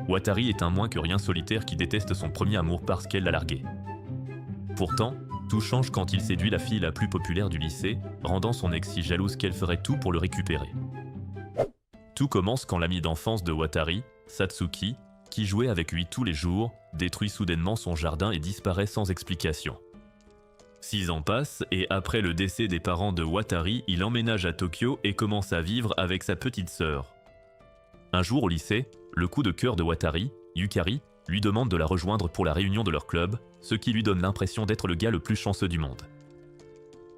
Watari est un moins que rien solitaire qui déteste son premier amour parce qu'elle l'a largué. Pourtant, tout change quand il séduit la fille la plus populaire du lycée, rendant son ex si jalouse qu'elle ferait tout pour le récupérer. Tout commence quand l'ami d'enfance de Watari, Satsuki, qui jouait avec lui tous les jours, détruit soudainement son jardin et disparaît sans explication. 6 ans passent et après le décès des parents de Watari, il emménage à Tokyo et commence à vivre avec sa petite sœur. Un jour au lycée, le coup de cœur de Watari, Yukari, lui demande de la rejoindre pour la réunion de leur club, ce qui lui donne l'impression d'être le gars le plus chanceux du monde.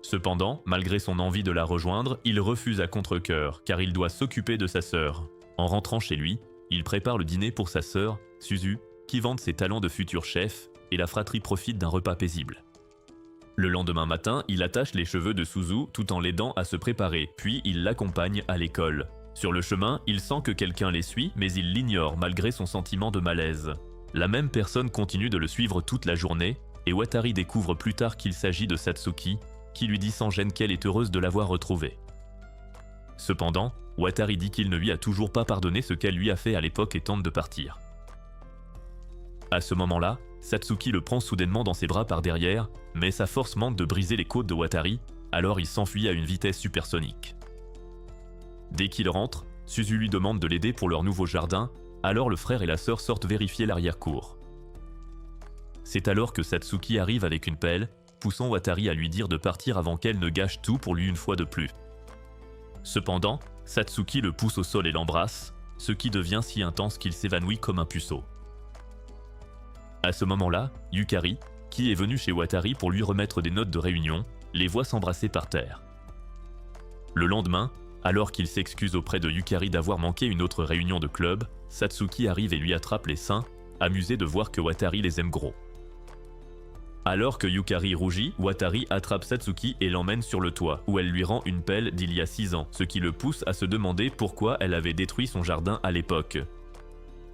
Cependant, malgré son envie de la rejoindre, il refuse à contre-cœur car il doit s'occuper de sa sœur. En rentrant chez lui, il prépare le dîner pour sa sœur, Suzu, qui vante ses talents de futur chef, et la fratrie profite d'un repas paisible. Le lendemain matin, il attache les cheveux de Suzu tout en l'aidant à se préparer, puis il l'accompagne à l'école. Sur le chemin, il sent que quelqu'un les suit, mais il l'ignore malgré son sentiment de malaise. La même personne continue de le suivre toute la journée, et Watari découvre plus tard qu'il s'agit de Satsuki, qui lui dit sans gêne qu'elle est heureuse de l'avoir retrouvé. Cependant, Watari dit qu'il ne lui a toujours pas pardonné ce qu'elle lui a fait à l'époque et tente de partir. À ce moment-là, Satsuki le prend soudainement dans ses bras par derrière, mais sa force manque de briser les côtes de Watari, alors il s'enfuit à une vitesse supersonique. Dès qu'il rentre, Suzu lui demande de l'aider pour leur nouveau jardin, alors le frère et la sœur sortent vérifier l'arrière-cour. C'est alors que Satsuki arrive avec une pelle, poussant Watari à lui dire de partir avant qu'elle ne gâche tout pour lui une fois de plus. Cependant, Satsuki le pousse au sol et l'embrasse, ce qui devient si intense qu'il s'évanouit comme un puceau. À ce moment-là, Yukari, qui est venue chez Watari pour lui remettre des notes de réunion, les voit s'embrasser par terre. Le lendemain, alors qu'il s'excuse auprès de Yukari d'avoir manqué une autre réunion de club, Satsuki arrive et lui attrape les seins, amusé de voir que Watari les aime gros. Alors que Yukari rougit, Watari attrape Satsuki et l'emmène sur le toit, où elle lui rend une pelle d'il y a 6 ans, ce qui le pousse à se demander pourquoi elle avait détruit son jardin à l'époque.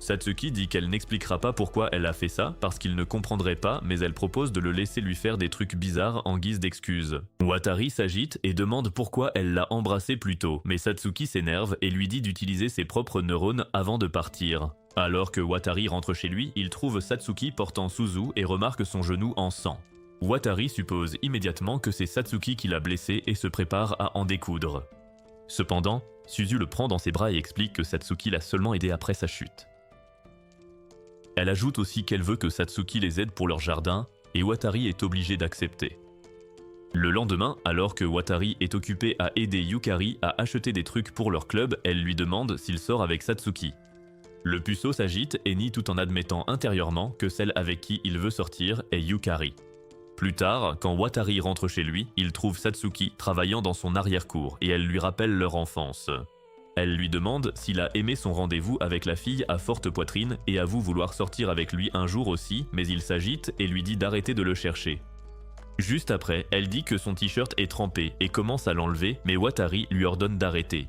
Satsuki dit qu'elle n'expliquera pas pourquoi elle a fait ça, parce qu'il ne comprendrait pas, mais elle propose de le laisser lui faire des trucs bizarres en guise d'excuse. Watari s'agite et demande pourquoi elle l'a embrassé plus tôt, mais Satsuki s'énerve et lui dit d'utiliser ses propres neurones avant de partir. Alors que Watari rentre chez lui, il trouve Satsuki portant Suzu et remarque son genou en sang. Watari suppose immédiatement que c'est Satsuki qui l'a blessé et se prépare à en découdre. Cependant, Suzu le prend dans ses bras et explique que Satsuki l'a seulement aidé après sa chute. Elle ajoute aussi qu'elle veut que Satsuki les aide pour leur jardin, et Watari est obligé d'accepter. Le lendemain, alors que Watari est occupé à aider Yukari à acheter des trucs pour leur club, elle lui demande s'il sort avec Satsuki. Le puceau s'agite et nie tout en admettant intérieurement que celle avec qui il veut sortir est Yukari. Plus tard, quand Watari rentre chez lui, il trouve Satsuki travaillant dans son arrière-cour et elle lui rappelle leur enfance. Elle lui demande s'il a aimé son rendez-vous avec la fille à forte poitrine et avoue vouloir sortir avec lui un jour aussi, mais il s'agite et lui dit d'arrêter de le chercher. Juste après, elle dit que son t-shirt est trempé et commence à l'enlever, mais Watari lui ordonne d'arrêter.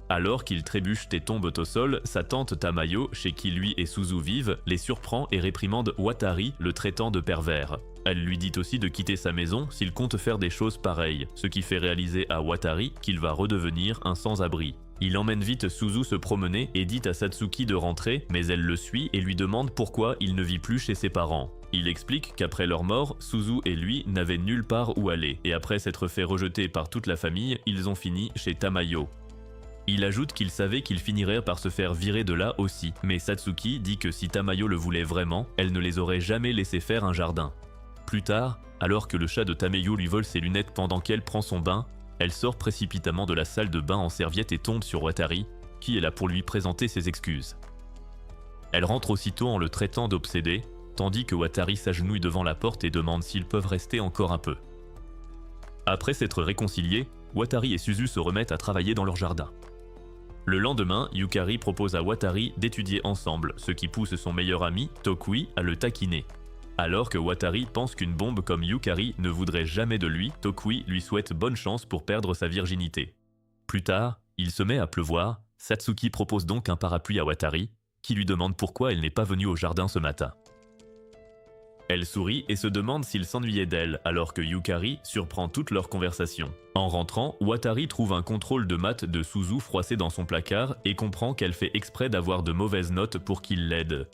Alors qu'il trébuche et tombe au sol, sa tante Tamayo, chez qui lui et Suzu vivent, les surprend et réprimande Watari, le traitant de pervers. Elle lui dit aussi de quitter sa maison s'il compte faire des choses pareilles, ce qui fait réaliser à Watari qu'il va redevenir un sans-abri. Il emmène vite Suzu se promener et dit à Satsuki de rentrer, mais elle le suit et lui demande pourquoi il ne vit plus chez ses parents. Il explique qu'après leur mort, Suzu et lui n'avaient nulle part où aller, et après s'être fait rejeter par toute la famille, ils ont fini chez Tamayo. Il ajoute qu'il savait qu'ils finiraient par se faire virer de là aussi, mais Satsuki dit que si Tamayo le voulait vraiment, elle ne les aurait jamais laissé faire un jardin. Plus tard, alors que le chat de Tamayo lui vole ses lunettes pendant qu'elle prend son bain, elle sort précipitamment de la salle de bain en serviette et tombe sur Watari, qui est là pour lui présenter ses excuses. Elle rentre aussitôt en le traitant d'obsédé, tandis que Watari s'agenouille devant la porte et demande s'ils peuvent rester encore un peu. Après s'être réconciliés, Watari et Suzu se remettent à travailler dans leur jardin. Le lendemain, Yukari propose à Watari d'étudier ensemble, ce qui pousse son meilleur ami, Tokui, à le taquiner. Alors que Watari pense qu'une bombe comme Yukari ne voudrait jamais de lui, Tokui lui souhaite bonne chance pour perdre sa virginité. Plus tard, il se met à pleuvoir, Satsuki propose donc un parapluie à Watari, qui lui demande pourquoi elle n'est pas venue au jardin ce matin. Elle sourit et se demande s'il s'ennuyait d'elle, alors que Yukari surprend toute leur conversation. En rentrant, Watari trouve un contrôle de maths de Suzu froissé dans son placard et comprend qu'elle fait exprès d'avoir de mauvaises notes pour qu'il l'aide.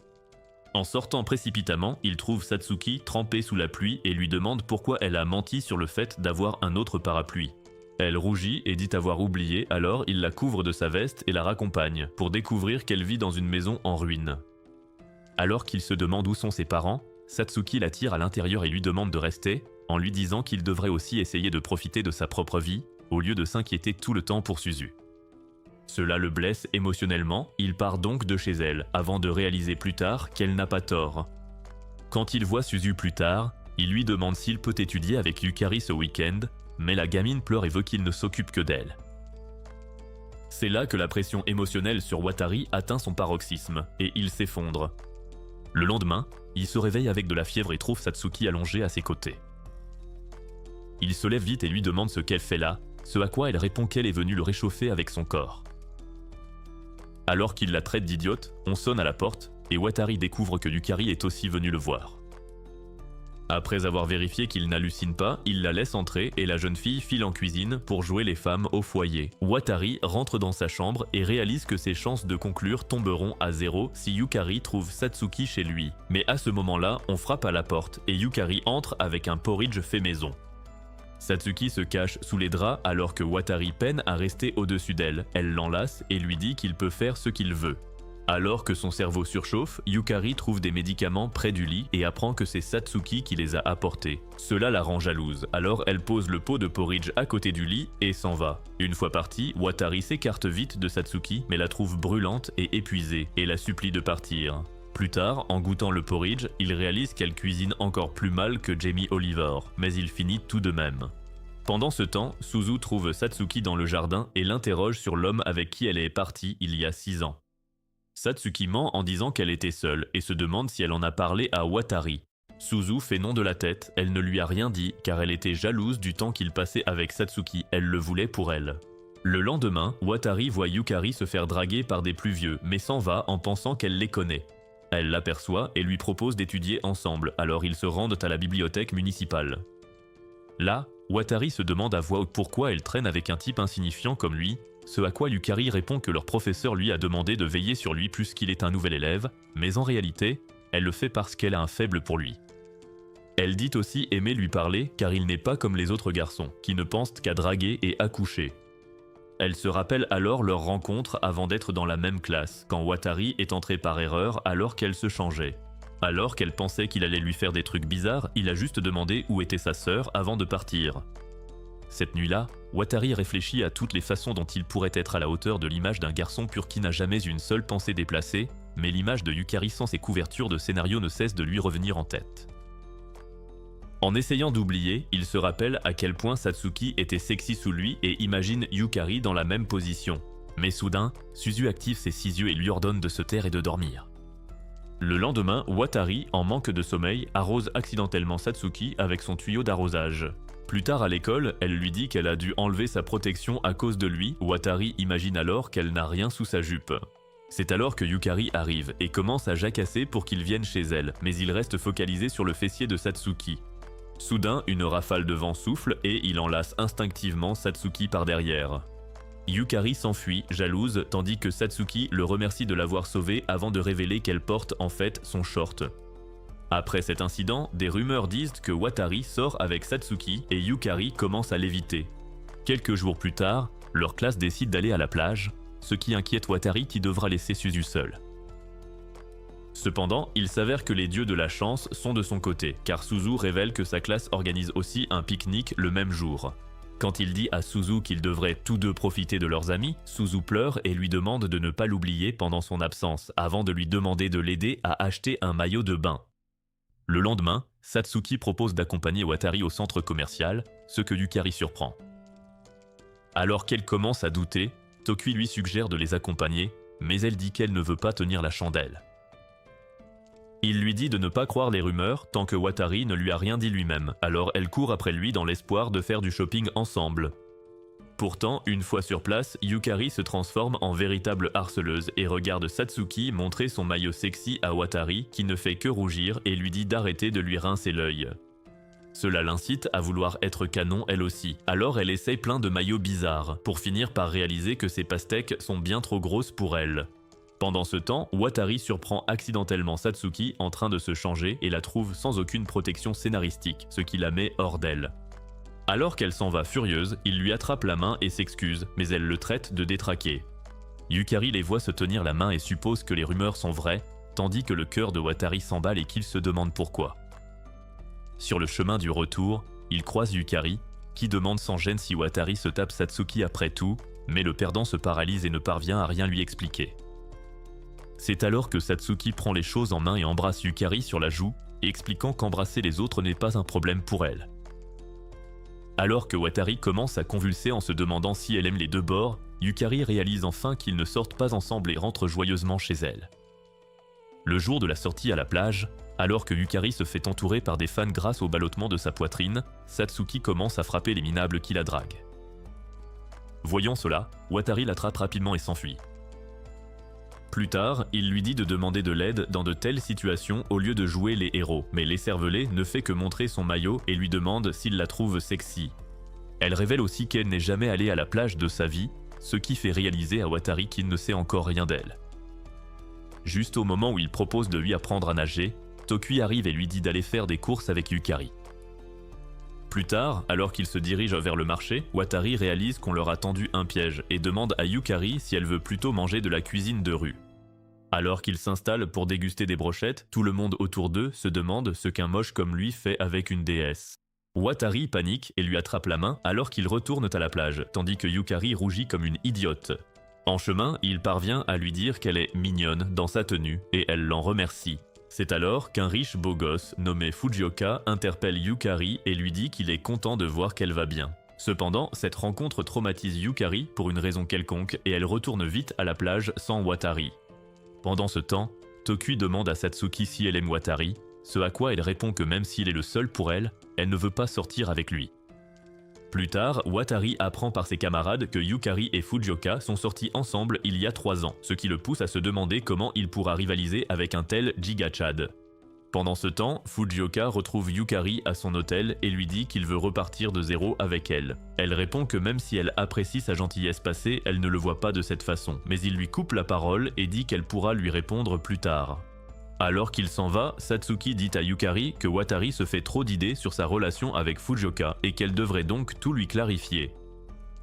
En sortant précipitamment, il trouve Satsuki trempée sous la pluie et lui demande pourquoi elle a menti sur le fait d'avoir un autre parapluie. Elle rougit et dit avoir oublié, alors il la couvre de sa veste et la raccompagne, pour découvrir qu'elle vit dans une maison en ruine. Alors qu'il se demande où sont ses parents, Satsuki l'attire à l'intérieur et lui demande de rester, en lui disant qu'il devrait aussi essayer de profiter de sa propre vie, au lieu de s'inquiéter tout le temps pour Suzu. Cela le blesse émotionnellement, il part donc de chez elle, avant de réaliser plus tard qu'elle n'a pas tort. Quand il voit Suzu plus tard, il lui demande s'il peut étudier avec Yukari ce week-end, mais la gamine pleure et veut qu'il ne s'occupe que d'elle. C'est là que la pression émotionnelle sur Watari atteint son paroxysme, et il s'effondre. Le lendemain, il se réveille avec de la fièvre et trouve Satsuki allongée à ses côtés. Il se lève vite et lui demande ce qu'elle fait là, ce à quoi elle répond qu'elle est venue le réchauffer avec son corps. Alors qu'il la traite d'idiote, on sonne à la porte, et Watari découvre que Yukari est aussi venu le voir. Après avoir vérifié qu'il n'hallucine pas, il la laisse entrer et la jeune fille file en cuisine pour jouer les femmes au foyer. Watari rentre dans sa chambre et réalise que ses chances de conclure tomberont à 0 si Yukari trouve Satsuki chez lui. Mais à ce moment-là, on frappe à la porte et Yukari entre avec un porridge fait maison. Satsuki se cache sous les draps alors que Watari peine à rester au-dessus d'elle. Elle l'enlace et lui dit qu'il peut faire ce qu'il veut. Alors que son cerveau surchauffe, Yukari trouve des médicaments près du lit et apprend que c'est Satsuki qui les a apportés. Cela la rend jalouse, alors elle pose le pot de porridge à côté du lit et s'en va. Une fois partie, Watari s'écarte vite de Satsuki mais la trouve brûlante et épuisée et la supplie de partir. Plus tard, en goûtant le porridge, il réalise qu'elle cuisine encore plus mal que Jamie Oliver, mais il finit tout de même. Pendant ce temps, Suzu trouve Satsuki dans le jardin et l'interroge sur l'homme avec qui elle est partie il y a 6 ans. Satsuki ment en disant qu'elle était seule et se demande si elle en a parlé à Watari. Suzu fait non de la tête, elle ne lui a rien dit car elle était jalouse du temps qu'il passait avec Satsuki, elle le voulait pour elle. Le lendemain, Watari voit Yukari se faire draguer par des plus vieux mais s'en va en pensant qu'elle les connaît. Elle l'aperçoit et lui propose d'étudier ensemble, alors ils se rendent à la bibliothèque municipale. Là, Watari se demande à voix haute pourquoi elle traîne avec un type insignifiant comme lui, ce à quoi Yukari répond que leur professeur lui a demandé de veiller sur lui puisqu'il est un nouvel élève, mais en réalité, elle le fait parce qu'elle a un faible pour lui. Elle dit aussi aimer lui parler car il n'est pas comme les autres garçons, qui ne pensent qu'à draguer et à coucher. Elle se rappelle alors leur rencontre avant d'être dans la même classe, quand Watari est entré par erreur alors qu'elle se changeait. Alors qu'elle pensait qu'il allait lui faire des trucs bizarres, il a juste demandé où était sa sœur avant de partir. Cette nuit-là, Watari réfléchit à toutes les façons dont il pourrait être à la hauteur de l'image d'un garçon pur qui n'a jamais une seule pensée déplacée, mais l'image de Yukari sans ses couvertures de scénario ne cesse de lui revenir en tête. En essayant d'oublier, il se rappelle à quel point Satsuki était sexy sous lui et imagine Yukari dans la même position. Mais soudain, Suzu active ses 6 yeux et lui ordonne de se taire et de dormir. Le lendemain, Watari, en manque de sommeil, arrose accidentellement Satsuki avec son tuyau d'arrosage. Plus tard à l'école, elle lui dit qu'elle a dû enlever sa protection à cause de lui. Watari imagine alors qu'elle n'a rien sous sa jupe. C'est alors que Yukari arrive et commence à jacasser pour qu'il vienne chez elle, mais il reste focalisé sur le fessier de Satsuki. Soudain, une rafale de vent souffle et il enlace instinctivement Satsuki par derrière. Yukari s'enfuit, jalouse, tandis que Satsuki le remercie de l'avoir sauvé avant de révéler qu'elle porte en fait son short. Après cet incident, des rumeurs disent que Watari sort avec Satsuki et Yukari commence à l'éviter. Quelques jours plus tard, leur classe décide d'aller à la plage, ce qui inquiète Watari qui devra laisser Suzu seule. Cependant, il s'avère que les dieux de la chance sont de son côté, car Suzu révèle que sa classe organise aussi un pique-nique le même jour. Quand il dit à Suzu qu'ils devraient tous deux profiter de leurs amis, Suzu pleure et lui demande de ne pas l'oublier pendant son absence, avant de lui demander de l'aider à acheter un maillot de bain. Le lendemain, Satsuki propose d'accompagner Watari au centre commercial, ce que Yukari surprend. Alors qu'elle commence à douter, Tokui lui suggère de les accompagner, mais elle dit qu'elle ne veut pas tenir la chandelle. Il lui dit de ne pas croire les rumeurs tant que Watari ne lui a rien dit lui-même, alors elle court après lui dans l'espoir de faire du shopping ensemble. Pourtant, une fois sur place, Yukari se transforme en véritable harceleuse et regarde Satsuki montrer son maillot sexy à Watari qui ne fait que rougir et lui dit d'arrêter de lui rincer l'œil. Cela l'incite à vouloir être canon elle aussi, alors elle essaye plein de maillots bizarres, pour finir par réaliser que ses pastèques sont bien trop grosses pour elle. Pendant ce temps, Watari surprend accidentellement Satsuki en train de se changer et la trouve sans aucune protection scénaristique, ce qui la met hors d'elle. Alors qu'elle s'en va furieuse, il lui attrape la main et s'excuse, mais elle le traite de détraqué. Yukari les voit se tenir la main et suppose que les rumeurs sont vraies, tandis que le cœur de Watari s'emballe et qu'il se demande pourquoi. Sur le chemin du retour, il croise Yukari, qui demande sans gêne si Watari se tape Satsuki après tout, mais le perdant se paralyse et ne parvient à rien lui expliquer. C'est alors que Satsuki prend les choses en main et embrasse Yukari sur la joue, expliquant qu'embrasser les autres n'est pas un problème pour elle. Alors que Watari commence à convulser en se demandant si elle aime les deux bords, Yukari réalise enfin qu'ils ne sortent pas ensemble et rentre joyeusement chez elle. Le jour de la sortie à la plage, alors que Yukari se fait entourer par des fans grâce au ballottement de sa poitrine, Satsuki commence à frapper les minables qui la draguent. Voyant cela, Watari l'attrape rapidement et s'enfuit. Plus tard, il lui dit de demander de l'aide dans de telles situations au lieu de jouer les héros, mais l'écervelé ne fait que montrer son maillot et lui demande s'il la trouve sexy. Elle révèle aussi qu'elle n'est jamais allée à la plage de sa vie, ce qui fait réaliser à Watari qu'il ne sait encore rien d'elle. Juste au moment où il propose de lui apprendre à nager, Tokui arrive et lui dit d'aller faire des courses avec Yukari. Plus tard, alors qu'ils se dirigent vers le marché, Watari réalise qu'on leur a tendu un piège et demande à Yukari si elle veut plutôt manger de la cuisine de rue. Alors qu'ils s'installent pour déguster des brochettes, tout le monde autour d'eux se demande ce qu'un moche comme lui fait avec une déesse. Watari panique et lui attrape la main alors qu'ils retournent à la plage, tandis que Yukari rougit comme une idiote. En chemin, il parvient à lui dire qu'elle est mignonne dans sa tenue et elle l'en remercie. C'est alors qu'un riche beau gosse nommé Fujioka interpelle Yukari et lui dit qu'il est content de voir qu'elle va bien. Cependant, cette rencontre traumatise Yukari pour une raison quelconque et elle retourne vite à la plage sans Watari. Pendant ce temps, Tokui demande à Satsuki si elle aime Watari, ce à quoi elle répond que même s'il est le seul pour elle, elle ne veut pas sortir avec lui. Plus tard, Watari apprend par ses camarades que Yukari et Fujioka sont sortis ensemble il y a 3 ans, ce qui le pousse à se demander comment il pourra rivaliser avec un tel Giga-Chad. Pendant ce temps, Fujioka retrouve Yukari à son hôtel et lui dit qu'il veut repartir de zéro avec elle. Elle répond que même si elle apprécie sa gentillesse passée, elle ne le voit pas de cette façon, mais il lui coupe la parole et dit qu'elle pourra lui répondre plus tard. Alors qu'il s'en va, Satsuki dit à Yukari que Watari se fait trop d'idées sur sa relation avec Fujioka et qu'elle devrait donc tout lui clarifier.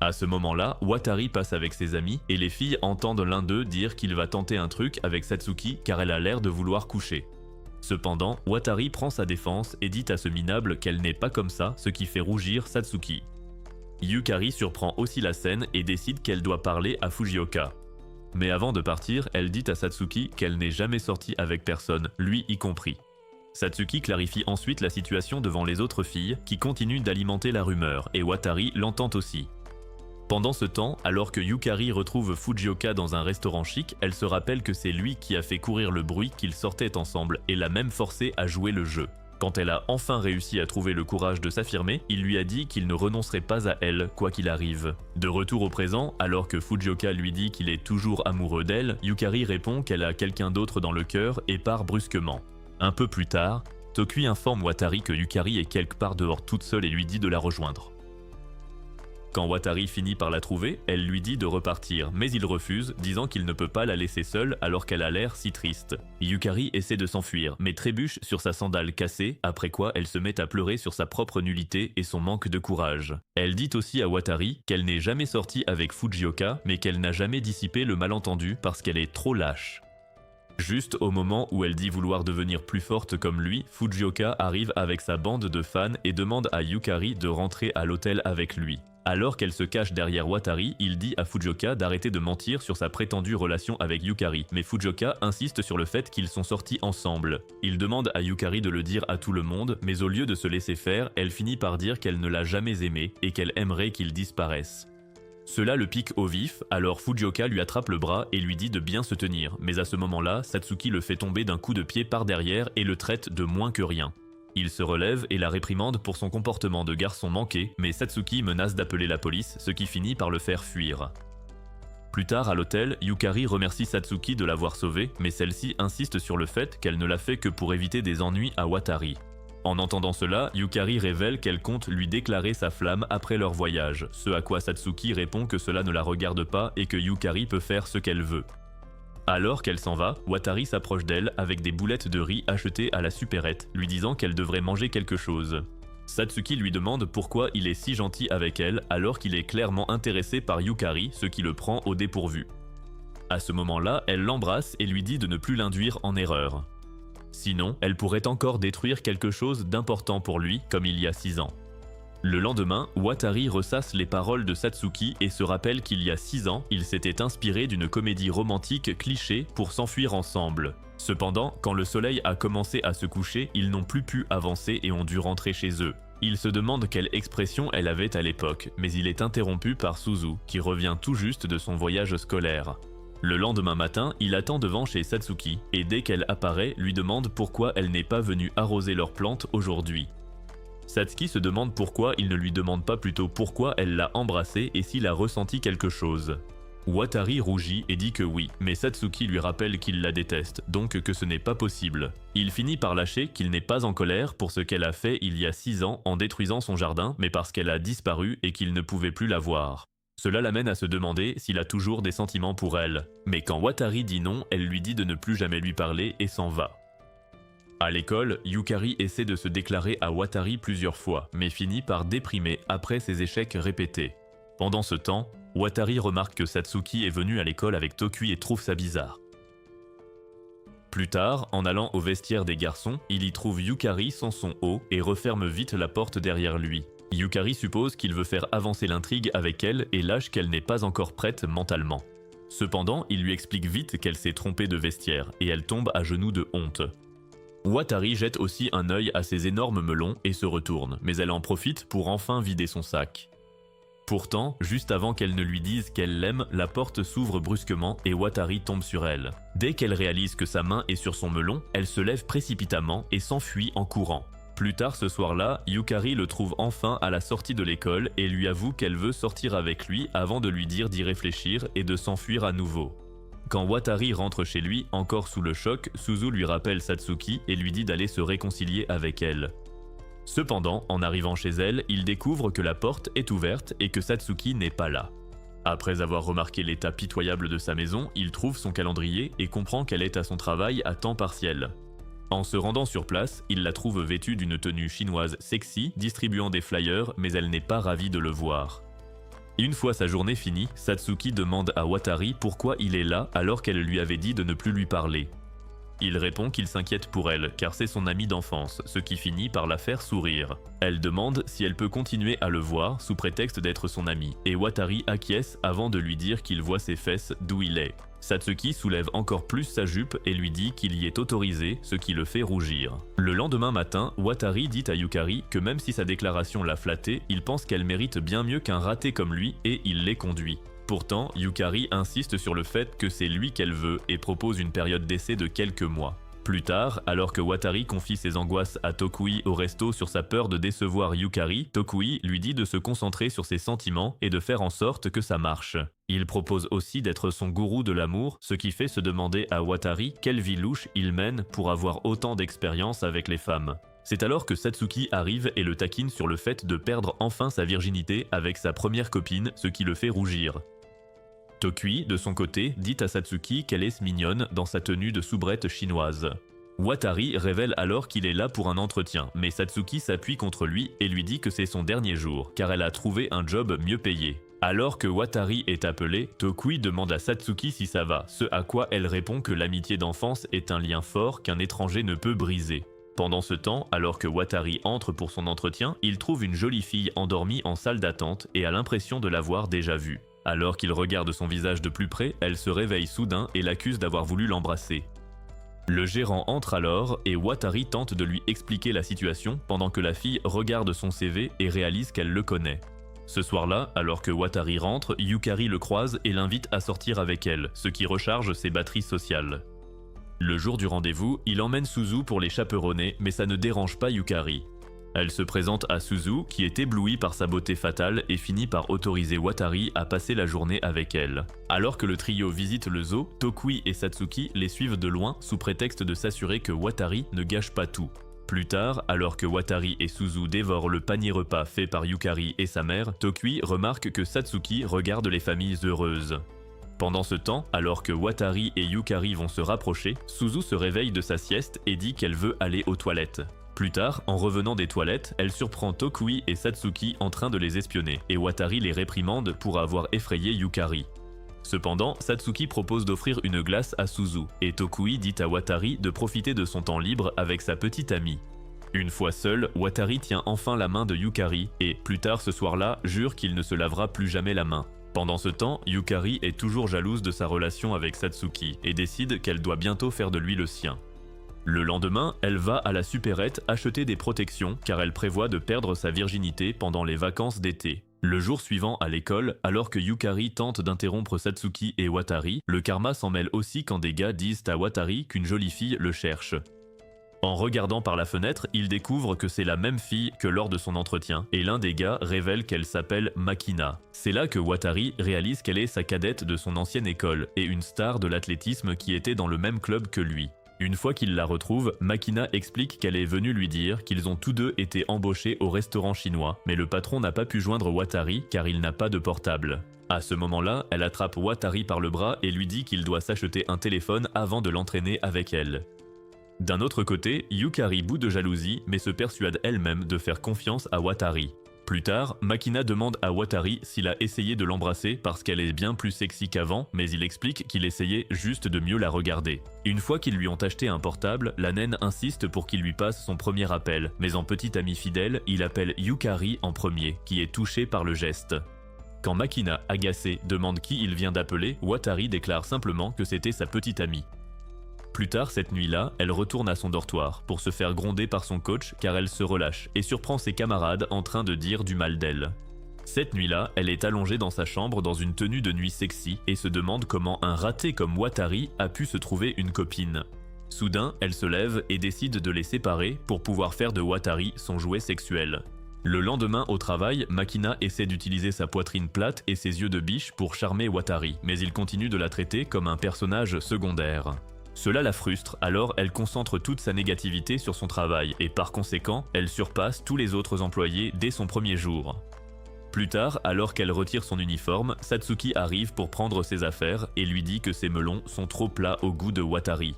À ce moment-là, Watari passe avec ses amis et les filles entendent l'un d'eux dire qu'il va tenter un truc avec Satsuki car elle a l'air de vouloir coucher. Cependant, Watari prend sa défense et dit à ce minable qu'elle n'est pas comme ça, ce qui fait rougir Satsuki. Yukari surprend aussi la scène et décide qu'elle doit parler à Fujioka. Mais avant de partir, elle dit à Satsuki qu'elle n'est jamais sortie avec personne, lui y compris. Satsuki clarifie ensuite la situation devant les autres filles, qui continuent d'alimenter la rumeur, et Watari l'entend aussi. Pendant ce temps, alors que Yukari retrouve Fujioka dans un restaurant chic, elle se rappelle que c'est lui qui a fait courir le bruit qu'ils sortaient ensemble, et l'a même forcé à jouer le jeu. Quand elle a enfin réussi à trouver le courage de s'affirmer, il lui a dit qu'il ne renoncerait pas à elle, quoi qu'il arrive. De retour au présent, alors que Fujioka lui dit qu'il est toujours amoureux d'elle, Yukari répond qu'elle a quelqu'un d'autre dans le cœur et part brusquement. Un peu plus tard, Tokui informe Watari que Yukari est quelque part dehors toute seule et lui dit de la rejoindre. Quand Watari finit par la trouver, elle lui dit de repartir, mais il refuse, disant qu'il ne peut pas la laisser seule alors qu'elle a l'air si triste. Yukari essaie de s'enfuir, mais trébuche sur sa sandale cassée, après quoi elle se met à pleurer sur sa propre nullité et son manque de courage. Elle dit aussi à Watari qu'elle n'est jamais sortie avec Fujioka, mais qu'elle n'a jamais dissipé le malentendu parce qu'elle est trop lâche. Juste au moment où elle dit vouloir devenir plus forte comme lui, Fujioka arrive avec sa bande de fans et demande à Yukari de rentrer à l'hôtel avec lui. Alors qu'elle se cache derrière Watari, il dit à Fujioka d'arrêter de mentir sur sa prétendue relation avec Yukari, mais Fujioka insiste sur le fait qu'ils sont sortis ensemble. Il demande à Yukari de le dire à tout le monde, mais au lieu de se laisser faire, elle finit par dire qu'elle ne l'a jamais aimé et qu'elle aimerait qu'il disparaisse. Cela le pique au vif, alors Fujioka lui attrape le bras et lui dit de bien se tenir, mais à ce moment-là, Satsuki le fait tomber d'un coup de pied par derrière et le traite de moins que rien. Il se relève et la réprimande pour son comportement de garçon manqué, mais Satsuki menace d'appeler la police, ce qui finit par le faire fuir. Plus tard à l'hôtel, Yukari remercie Satsuki de l'avoir sauvée, mais celle-ci insiste sur le fait qu'elle ne l'a fait que pour éviter des ennuis à Watari. En entendant cela, Yukari révèle qu'elle compte lui déclarer sa flamme après leur voyage, ce à quoi Satsuki répond que cela ne la regarde pas et que Yukari peut faire ce qu'elle veut. Alors qu'elle s'en va, Watari s'approche d'elle avec des boulettes de riz achetées à la supérette, lui disant qu'elle devrait manger quelque chose. Satsuki lui demande pourquoi il est si gentil avec elle alors qu'il est clairement intéressé par Yukari, ce qui le prend au dépourvu. À ce moment-là, elle l'embrasse et lui dit de ne plus l'induire en erreur. Sinon, elle pourrait encore détruire quelque chose d'important pour lui, comme il y a 6 ans. Le lendemain, Watari ressasse les paroles de Satsuki et se rappelle qu'il y a 6 ans, il s'était inspiré d'une comédie romantique cliché pour s'enfuir ensemble. Cependant, quand le soleil a commencé à se coucher, ils n'ont plus pu avancer et ont dû rentrer chez eux. Il se demande quelle expression elle avait à l'époque, mais il est interrompu par Suzu, qui revient tout juste de son voyage scolaire. Le lendemain matin, il attend devant chez Satsuki, et dès qu'elle apparaît, lui demande pourquoi elle n'est pas venue arroser leurs plantes aujourd'hui. Satsuki se demande pourquoi il ne lui demande pas plutôt pourquoi elle l'a embrassé et s'il a ressenti quelque chose. Watari rougit et dit que oui, mais Satsuki lui rappelle qu'il la déteste, donc que ce n'est pas possible. Il finit par lâcher qu'il n'est pas en colère pour ce qu'elle a fait il y a 6 ans en détruisant son jardin, mais parce qu'elle a disparu et qu'il ne pouvait plus la voir. Cela l'amène à se demander s'il a toujours des sentiments pour elle. Mais quand Watari dit non, elle lui dit de ne plus jamais lui parler et s'en va. À l'école, Yukari essaie de se déclarer à Watari plusieurs fois, mais finit par déprimer après ses échecs répétés. Pendant ce temps, Watari remarque que Satsuki est venu à l'école avec Tokui et trouve ça bizarre. Plus tard, en allant au vestiaire des garçons, il y trouve Yukari sans son haut et referme vite la porte derrière lui. Yukari suppose qu'il veut faire avancer l'intrigue avec elle et lâche qu'elle n'est pas encore prête mentalement. Cependant, il lui explique vite qu'elle s'est trompée de vestiaire et elle tombe à genoux de honte. Watari jette aussi un œil à ses énormes melons et se retourne, mais elle en profite pour enfin vider son sac. Pourtant, juste avant qu'elle ne lui dise qu'elle l'aime, la porte s'ouvre brusquement et Watari tombe sur elle. Dès qu'elle réalise que sa main est sur son melon, elle se lève précipitamment et s'enfuit en courant. Plus tard ce soir-là, Yukari le trouve enfin à la sortie de l'école et lui avoue qu'elle veut sortir avec lui avant de lui dire d'y réfléchir et de s'enfuir à nouveau. Quand Watari rentre chez lui, encore sous le choc, Suzu lui rappelle Satsuki et lui dit d'aller se réconcilier avec elle. Cependant, en arrivant chez elle, il découvre que la porte est ouverte et que Satsuki n'est pas là. Après avoir remarqué l'état pitoyable de sa maison, il trouve son calendrier et comprend qu'elle est à son travail à temps partiel. En se rendant sur place, il la trouve vêtue d'une tenue chinoise sexy, distribuant des flyers, mais elle n'est pas ravie de le voir. Une fois sa journée finie, Satsuki demande à Watari pourquoi il est là alors qu'elle lui avait dit de ne plus lui parler. Il répond qu'il s'inquiète pour elle, car c'est son amie d'enfance, ce qui finit par la faire sourire. Elle demande si elle peut continuer à le voir sous prétexte d'être son amie, et Watari acquiesce avant de lui dire qu'il voit ses fesses d'où il est. Satsuki soulève encore plus sa jupe et lui dit qu'il y est autorisé, ce qui le fait rougir. Le lendemain matin, Watari dit à Yukari que même si sa déclaration l'a flattée, il pense qu'elle mérite bien mieux qu'un raté comme lui et il les conduit. Pourtant, Yukari insiste sur le fait que c'est lui qu'elle veut et propose une période d'essai de quelques mois. Plus tard, alors que Watari confie ses angoisses à Tokui au resto sur sa peur de décevoir Yukari, Tokui lui dit de se concentrer sur ses sentiments et de faire en sorte que ça marche. Il propose aussi d'être son gourou de l'amour, ce qui fait se demander à Watari quelle vie louche il mène pour avoir autant d'expérience avec les femmes. C'est alors que Satsuki arrive et le taquine sur le fait de perdre enfin sa virginité avec sa première copine, ce qui le fait rougir. Tokui, de son côté, dit à Satsuki qu'elle est mignonne dans sa tenue de soubrette chinoise. Watari révèle alors qu'il est là pour un entretien, mais Satsuki s'appuie contre lui et lui dit que c'est son dernier jour, car elle a trouvé un job mieux payé. Alors que Watari est appelé, Tokui demande à Satsuki si ça va, ce à quoi elle répond que l'amitié d'enfance est un lien fort qu'un étranger ne peut briser. Pendant ce temps, alors que Watari entre pour son entretien, il trouve une jolie fille endormie en salle d'attente et a l'impression de l'avoir déjà vue. Alors qu'il regarde son visage de plus près, elle se réveille soudain et l'accuse d'avoir voulu l'embrasser. Le gérant entre alors et Watari tente de lui expliquer la situation pendant que la fille regarde son CV et réalise qu'elle le connaît. Ce soir-là, alors que Watari rentre, Yukari le croise et l'invite à sortir avec elle, ce qui recharge ses batteries sociales. Le jour du rendez-vous, il emmène Suzu pour les chaperonner, mais ça ne dérange pas Yukari. Elle se présente à Suzu, qui est éblouie par sa beauté fatale et finit par autoriser Watari à passer la journée avec elle. Alors que le trio visite le zoo, Tokui et Satsuki les suivent de loin sous prétexte de s'assurer que Watari ne gâche pas tout. Plus tard, alors que Watari et Suzu dévorent le panier repas fait par Yukari et sa mère, Tokui remarque que Satsuki regarde les familles heureuses. Pendant ce temps, alors que Watari et Yukari vont se rapprocher, Suzu se réveille de sa sieste et dit qu'elle veut aller aux toilettes. Plus tard, en revenant des toilettes, elle surprend Tokui et Satsuki en train de les espionner, et Watari les réprimande pour avoir effrayé Yukari. Cependant, Satsuki propose d'offrir une glace à Suzu, et Tokui dit à Watari de profiter de son temps libre avec sa petite amie. Une fois seul, Watari tient enfin la main de Yukari, et plus tard ce soir-là, jure qu'il ne se lavera plus jamais la main. Pendant ce temps, Yukari est toujours jalouse de sa relation avec Satsuki et décide qu'elle doit bientôt faire de lui le sien. Le lendemain, elle va à la supérette acheter des protections car elle prévoit de perdre sa virginité pendant les vacances d'été. Le jour suivant à l'école, alors que Yukari tente d'interrompre Satsuki et Watari, le karma s'en mêle aussi quand des gars disent à Watari qu'une jolie fille le cherche. En regardant par la fenêtre, il découvre que c'est la même fille que lors de son entretien, et l'un des gars révèle qu'elle s'appelle Makina. C'est là que Watari réalise qu'elle est sa cadette de son ancienne école, et une star de l'athlétisme qui était dans le même club que lui. Une fois qu'il la retrouve, Makina explique qu'elle est venue lui dire qu'ils ont tous deux été embauchés au restaurant chinois, mais le patron n'a pas pu joindre Watari car il n'a pas de portable. À ce moment-là, elle attrape Watari par le bras et lui dit qu'il doit s'acheter un téléphone avant de l'entraîner avec elle. D'un autre côté, Yukari bout de jalousie mais se persuade elle-même de faire confiance à Watari. Plus tard, Makina demande à Watari s'il a essayé de l'embrasser parce qu'elle est bien plus sexy qu'avant, mais il explique qu'il essayait juste de mieux la regarder. Une fois qu'ils lui ont acheté un portable, la naine insiste pour qu'il lui passe son premier appel, mais en petit ami fidèle, il appelle Yukari en premier, qui est touché par le geste. Quand Makina, agacée, demande qui il vient d'appeler, Watari déclare simplement que c'était sa petite amie. Plus tard cette nuit-là, elle retourne à son dortoir pour se faire gronder par son coach car elle se relâche et surprend ses camarades en train de dire du mal d'elle. Cette nuit-là, elle est allongée dans sa chambre dans une tenue de nuit sexy et se demande comment un raté comme Watari a pu se trouver une copine. Soudain, elle se lève et décide de les séparer pour pouvoir faire de Watari son jouet sexuel. Le lendemain au travail, Makina essaie d'utiliser sa poitrine plate et ses yeux de biche pour charmer Watari, mais il continue de la traiter comme un personnage secondaire. Cela la frustre, alors elle concentre toute sa négativité sur son travail et par conséquent, elle surpasse tous les autres employés dès son premier jour. Plus tard, alors qu'elle retire son uniforme, Satsuki arrive pour prendre ses affaires et lui dit que ses melons sont trop plats au goût de Watari.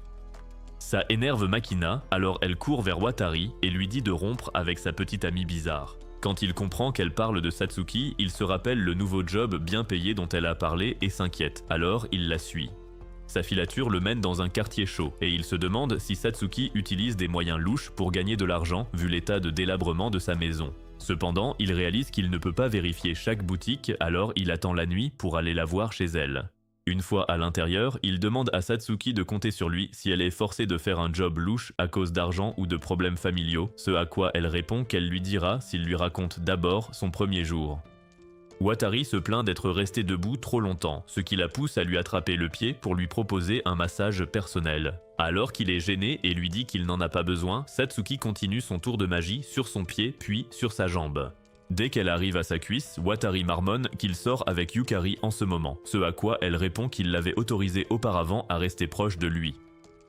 Ça énerve Makina, alors elle court vers Watari et lui dit de rompre avec sa petite amie bizarre. Quand il comprend qu'elle parle de Satsuki, il se rappelle le nouveau job bien payé dont elle a parlé et s'inquiète, alors il la suit. Sa filature le mène dans un quartier chaud et il se demande si Satsuki utilise des moyens louches pour gagner de l'argent vu l'état de délabrement de sa maison. Cependant, il réalise qu'il ne peut pas vérifier chaque boutique, alors il attend la nuit pour aller la voir chez elle. Une fois à l'intérieur, il demande à Satsuki de compter sur lui si elle est forcée de faire un job louche à cause d'argent ou de problèmes familiaux, ce à quoi elle répond qu'elle lui dira s'il lui raconte d'abord son premier jour. Watari se plaint d'être resté debout trop longtemps, ce qui la pousse à lui attraper le pied pour lui proposer un massage personnel. Alors qu'il est gêné et lui dit qu'il n'en a pas besoin, Satsuki continue son tour de magie sur son pied puis sur sa jambe. Dès qu'elle arrive à sa cuisse, Watari marmonne qu'il sort avec Yukari en ce moment, ce à quoi elle répond qu'il l'avait autorisé auparavant à rester proche de lui.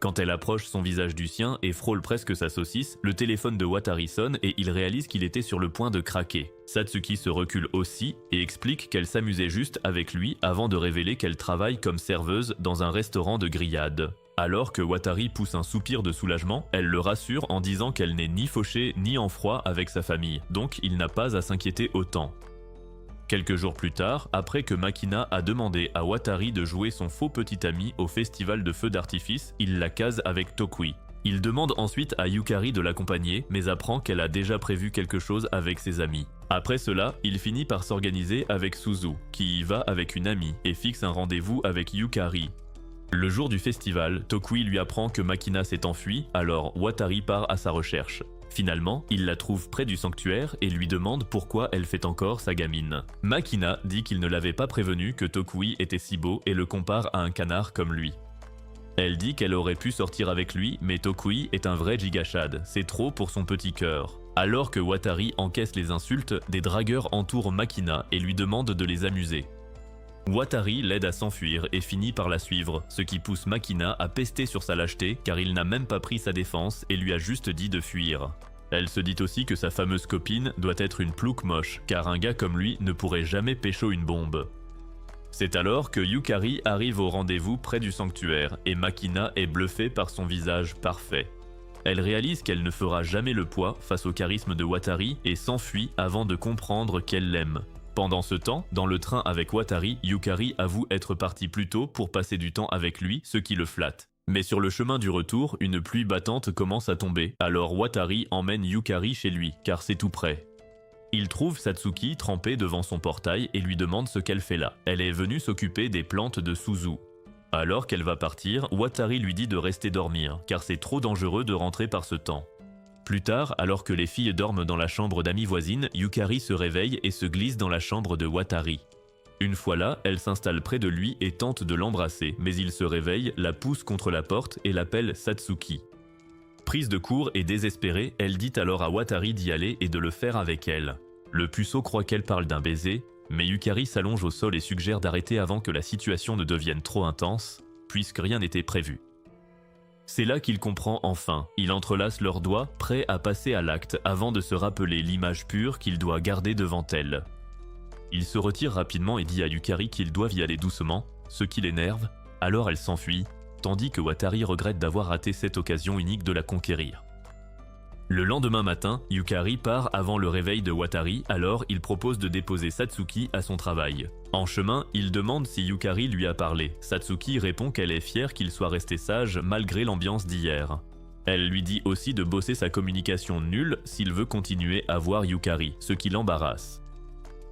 Quand elle approche son visage du sien et frôle presque sa saucisse, le téléphone de Watari sonne et il réalise qu'il était sur le point de craquer. Satsuki se recule aussi et explique qu'elle s'amusait juste avec lui avant de révéler qu'elle travaille comme serveuse dans un restaurant de grillades. Alors que Watari pousse un soupir de soulagement, elle le rassure en disant qu'elle n'est ni fauchée ni en froid avec sa famille, donc il n'a pas à s'inquiéter autant. Quelques jours plus tard, après que Makina a demandé à Watari de jouer son faux petit ami au festival de feux d'artifice, il la case avec Tokui. Il demande ensuite à Yukari de l'accompagner, mais apprend qu'elle a déjà prévu quelque chose avec ses amis. Après cela, il finit par s'organiser avec Suzu, qui y va avec une amie et fixe un rendez-vous avec Yukari. Le jour du festival, Tokui lui apprend que Makina s'est enfuie, alors Watari part à sa recherche. Finalement, il la trouve près du sanctuaire et lui demande pourquoi elle fait encore sa gamine. Makina dit qu'il ne l'avait pas prévenu que Tokui était si beau et le compare à un canard comme lui. Elle dit qu'elle aurait pu sortir avec lui, mais Tokui est un vrai gigachad, c'est trop pour son petit cœur. Alors que Watari encaisse les insultes, des dragueurs entourent Makina et lui demandent de les amuser. Watari l'aide à s'enfuir et finit par la suivre, ce qui pousse Makina à pester sur sa lâcheté car il n'a même pas pris sa défense et lui a juste dit de fuir. Elle se dit aussi que sa fameuse copine doit être une plouc moche car un gars comme lui ne pourrait jamais pécho une bombe. C'est alors que Yukari arrive au rendez-vous près du sanctuaire et Makina est bluffée par son visage parfait. Elle réalise qu'elle ne fera jamais le poids face au charisme de Watari et s'enfuit avant de comprendre qu'elle l'aime. Pendant ce temps, dans le train avec Watari, Yukari avoue être partie plus tôt pour passer du temps avec lui, ce qui le flatte. Mais sur le chemin du retour, une pluie battante commence à tomber, alors Watari emmène Yukari chez lui, car c'est tout près. Il trouve Satsuki trempée devant son portail et lui demande ce qu'elle fait là. Elle est venue s'occuper des plantes de Suzu. Alors qu'elle va partir, Watari lui dit de rester dormir, car c'est trop dangereux de rentrer par ce temps. Plus tard, alors que les filles dorment dans la chambre d'amis voisines, Yukari se réveille et se glisse dans la chambre de Watari. Une fois là, elle s'installe près de lui et tente de l'embrasser, mais il se réveille, la pousse contre la porte et l'appelle Satsuki. Prise de court et désespérée, elle dit alors à Watari d'y aller et de le faire avec elle. Le puceau croit qu'elle parle d'un baiser, mais Yukari s'allonge au sol et suggère d'arrêter avant que la situation ne devienne trop intense, puisque rien n'était prévu. C'est là qu'il comprend enfin, il entrelace leurs doigts, prêt à passer à l'acte avant de se rappeler l'image pure qu'il doit garder devant elle. Il se retire rapidement et dit à Yukari qu'ils doivent y aller doucement, ce qui l'énerve, alors elle s'enfuit, tandis que Watari regrette d'avoir raté cette occasion unique de la conquérir. Le lendemain matin, Yukari part avant le réveil de Watari, alors il propose de déposer Satsuki à son travail. En chemin, il demande si Yukari lui a parlé. Satsuki répond qu'elle est fière qu'il soit resté sage malgré l'ambiance d'hier. Elle lui dit aussi de bosser sa communication nulle s'il veut continuer à voir Yukari, ce qui l'embarrasse.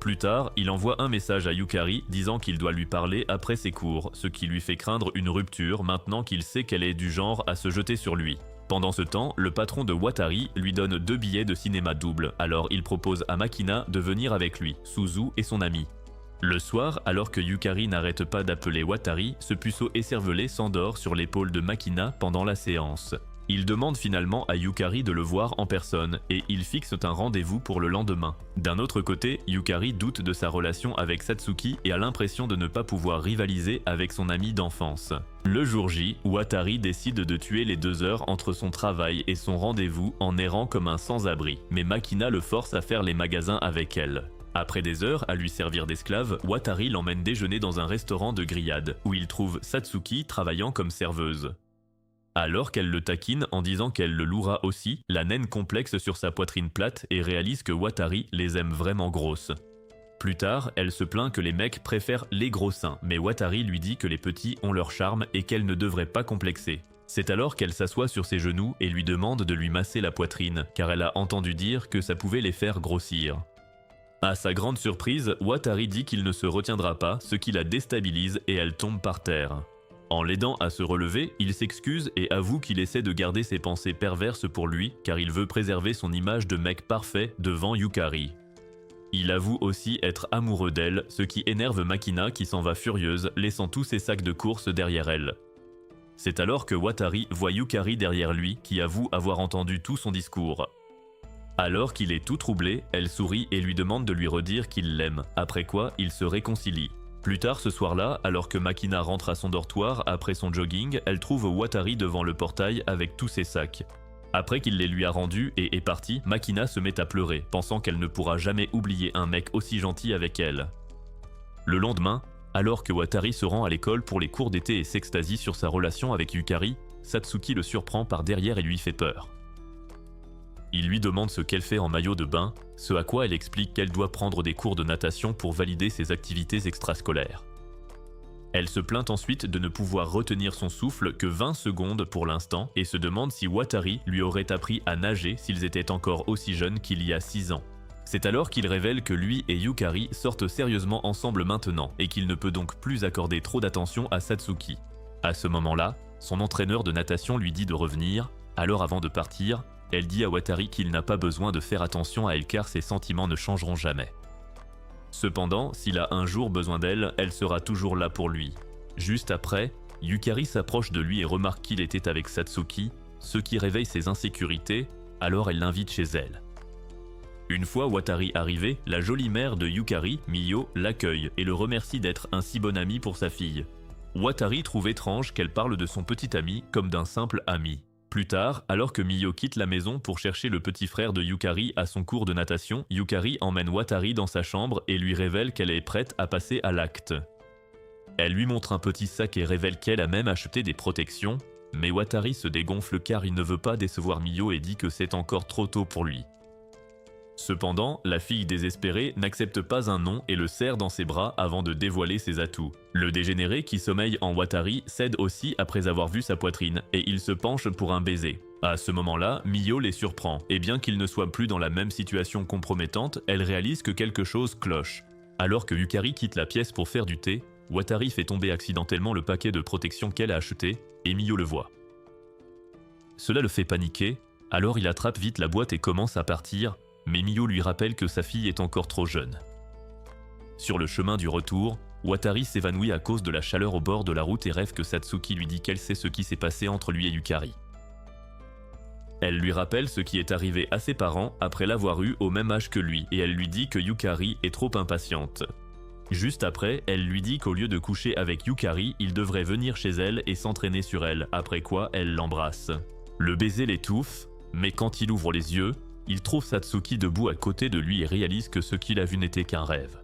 Plus tard, il envoie un message à Yukari disant qu'il doit lui parler après ses cours, ce qui lui fait craindre une rupture maintenant qu'il sait qu'elle est du genre à se jeter sur lui. Pendant ce temps, le patron de Watari lui donne 2 billets de cinéma double, alors il propose à Makina de venir avec lui, Suzu et son ami. Le soir, alors que Yukari n'arrête pas d'appeler Watari, ce puceau écervelé s'endort sur l'épaule de Makina pendant la séance. Il demande finalement à Yukari de le voir en personne et ils fixent un rendez-vous pour le lendemain. D'un autre côté, Yukari doute de sa relation avec Satsuki et a l'impression de ne pas pouvoir rivaliser avec son ami d'enfance. Le jour J, Watari décide de tuer les 2 heures entre son travail et son rendez-vous en errant comme un sans-abri, mais Makina le force à faire les magasins avec elle. Après des heures à lui servir d'esclave, Watari l'emmène déjeuner dans un restaurant de grillades, où il trouve Satsuki travaillant comme serveuse. Alors qu'elle le taquine en disant qu'elle le louera aussi, la naine complexe sur sa poitrine plate et réalise que Watari les aime vraiment grosses. Plus tard, elle se plaint que les mecs préfèrent les gros seins, mais Watari lui dit que les petits ont leur charme et qu'elle ne devrait pas complexer. C'est alors qu'elle s'assoit sur ses genoux et lui demande de lui masser la poitrine, car elle a entendu dire que ça pouvait les faire grossir. À sa grande surprise, Watari dit qu'il ne se retiendra pas, ce qui la déstabilise et elle tombe par terre. En l'aidant à se relever, il s'excuse et avoue qu'il essaie de garder ses pensées perverses pour lui car il veut préserver son image de mec parfait devant Yukari. Il avoue aussi être amoureux d'elle, ce qui énerve Makina qui s'en va furieuse, laissant tous ses sacs de course derrière elle. C'est alors que Watari voit Yukari derrière lui qui avoue avoir entendu tout son discours. Alors qu'il est tout troublé, elle sourit et lui demande de lui redire qu'il l'aime, après quoi ils se réconcilient. Plus tard ce soir-là, alors que Makina rentre à son dortoir après son jogging, elle trouve Watari devant le portail avec tous ses sacs. Après qu'il les lui a rendus et est parti, Makina se met à pleurer, pensant qu'elle ne pourra jamais oublier un mec aussi gentil avec elle. Le lendemain, alors que Watari se rend à l'école pour les cours d'été et s'extasie sur sa relation avec Yukari, Satsuki le surprend par derrière et lui fait peur. Il lui demande ce qu'elle fait en maillot de bain, ce à quoi elle explique qu'elle doit prendre des cours de natation pour valider ses activités extrascolaires. Elle se plaint ensuite de ne pouvoir retenir son souffle que 20 secondes pour l'instant et se demande si Watari lui aurait appris à nager s'ils étaient encore aussi jeunes qu'il y a 6 ans. C'est alors qu'il révèle que lui et Yukari sortent sérieusement ensemble maintenant et qu'il ne peut donc plus accorder trop d'attention à Satsuki. À ce moment-là, son entraîneur de natation lui dit de revenir, alors avant de partir, elle dit à Watari qu'il n'a pas besoin de faire attention à elle car ses sentiments ne changeront jamais. Cependant, s'il a un jour besoin d'elle, elle sera toujours là pour lui. Juste après, Yukari s'approche de lui et remarque qu'il était avec Satsuki, ce qui réveille ses insécurités, alors elle l'invite chez elle. Une fois Watari arrivé, la jolie mère de Yukari, Miyo, l'accueille et le remercie d'être un si bon ami pour sa fille. Watari trouve étrange qu'elle parle de son petit ami comme d'un simple ami. Plus tard, alors que Miyo quitte la maison pour chercher le petit frère de Yukari à son cours de natation, Yukari emmène Watari dans sa chambre et lui révèle qu'elle est prête à passer à l'acte. Elle lui montre un petit sac et révèle qu'elle a même acheté des protections, mais Watari se dégonfle car il ne veut pas décevoir Miyo et dit que c'est encore trop tôt pour lui. Cependant, la fille désespérée n'accepte pas un non et le serre dans ses bras avant de dévoiler ses atouts. Le dégénéré qui sommeille en Watari cède aussi après avoir vu sa poitrine et il se penche pour un baiser. À ce moment-là, Miyo les surprend et bien qu'ils ne soient plus dans la même situation compromettante, elle réalise que quelque chose cloche. Alors que Yukari quitte la pièce pour faire du thé, Watari fait tomber accidentellement le paquet de protection qu'elle a acheté et Miyo le voit. Cela le fait paniquer, alors il attrape vite la boîte et commence à partir, mais Miyo lui rappelle que sa fille est encore trop jeune. Sur le chemin du retour, Watari s'évanouit à cause de la chaleur au bord de la route et rêve que Satsuki lui dit qu'elle sait ce qui s'est passé entre lui et Yukari. Elle lui rappelle ce qui est arrivé à ses parents après l'avoir eu au même âge que lui et elle lui dit que Yukari est trop impatiente. Juste après, elle lui dit qu'au lieu de coucher avec Yukari, il devrait venir chez elle et s'entraîner sur elle, après quoi elle l'embrasse. Le baiser l'étouffe, mais quand il ouvre les yeux, il trouve Satsuki debout à côté de lui et réalise que ce qu'il a vu n'était qu'un rêve.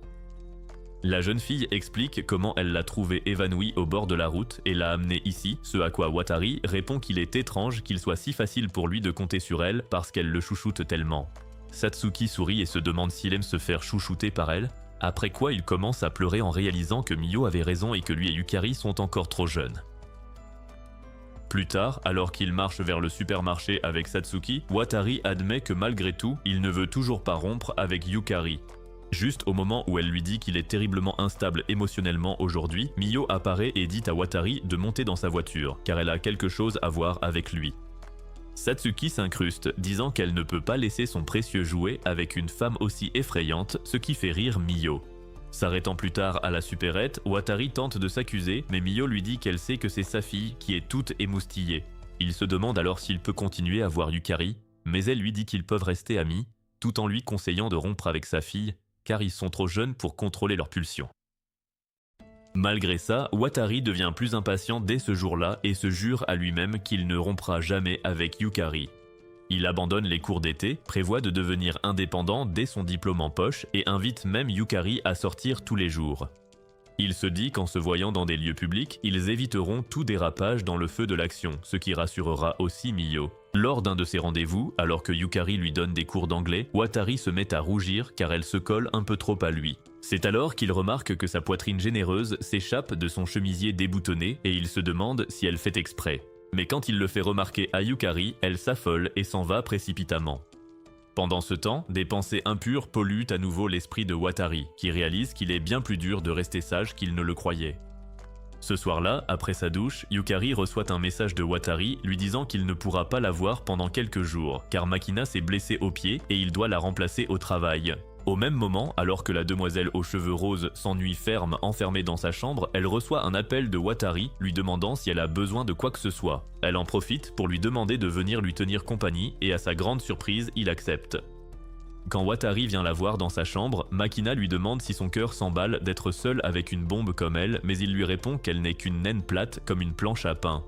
La jeune fille explique comment elle l'a trouvé évanoui au bord de la route et l'a amené ici, ce à quoi Watari répond qu'il est étrange qu'il soit si facile pour lui de compter sur elle parce qu'elle le chouchoute tellement. Satsuki sourit et se demande s'il aime se faire chouchouter par elle, après quoi il commence à pleurer en réalisant que Miyo avait raison et que lui et Yukari sont encore trop jeunes. Plus tard, alors qu'il marche vers le supermarché avec Satsuki, Watari admet que malgré tout, il ne veut toujours pas rompre avec Yukari. Juste au moment où elle lui dit qu'il est terriblement instable émotionnellement aujourd'hui, Miyo apparaît et dit à Watari de monter dans sa voiture, car elle a quelque chose à voir avec lui. Satsuki s'incruste, disant qu'elle ne peut pas laisser son précieux jouet avec une femme aussi effrayante, ce qui fait rire Miyo. S'arrêtant plus tard à la supérette, Watari tente de s'accuser, mais Miyo lui dit qu'elle sait que c'est sa fille qui est toute émoustillée. Il se demande alors s'il peut continuer à voir Yukari, mais elle lui dit qu'ils peuvent rester amis, tout en lui conseillant de rompre avec sa fille, car ils sont trop jeunes pour contrôler leurs pulsions. Malgré ça, Watari devient plus impatient dès ce jour-là et se jure à lui-même qu'il ne rompra jamais avec Yukari. Il abandonne les cours d'été, prévoit de devenir indépendant dès son diplôme en poche et invite même Yukari à sortir tous les jours. Il se dit qu'en se voyant dans des lieux publics, ils éviteront tout dérapage dans le feu de l'action, ce qui rassurera aussi Miyo. Lors d'un de ces rendez-vous, alors que Yukari lui donne des cours d'anglais, Watari se met à rougir car elle se colle un peu trop à lui. C'est alors qu'il remarque que sa poitrine généreuse s'échappe de son chemisier déboutonné et il se demande si elle fait exprès. Mais quand il le fait remarquer à Yukari, elle s'affole et s'en va précipitamment. Pendant ce temps, des pensées impures polluent à nouveau l'esprit de Watari, qui réalise qu'il est bien plus dur de rester sage qu'il ne le croyait. Ce soir-là, après sa douche, Yukari reçoit un message de Watari lui disant qu'il ne pourra pas la voir pendant quelques jours, car Makina s'est blessée au pied et il doit la remplacer au travail. Au même moment, alors que la demoiselle aux cheveux roses s'ennuie ferme enfermée dans sa chambre, elle reçoit un appel de Watari lui demandant si elle a besoin de quoi que ce soit. Elle en profite pour lui demander de venir lui tenir compagnie et à sa grande surprise, il accepte. Quand Watari vient la voir dans sa chambre, Makina lui demande si son cœur s'emballe d'être seule avec une bombe comme elle, mais il lui répond qu'elle n'est qu'une naine plate comme une planche à pain.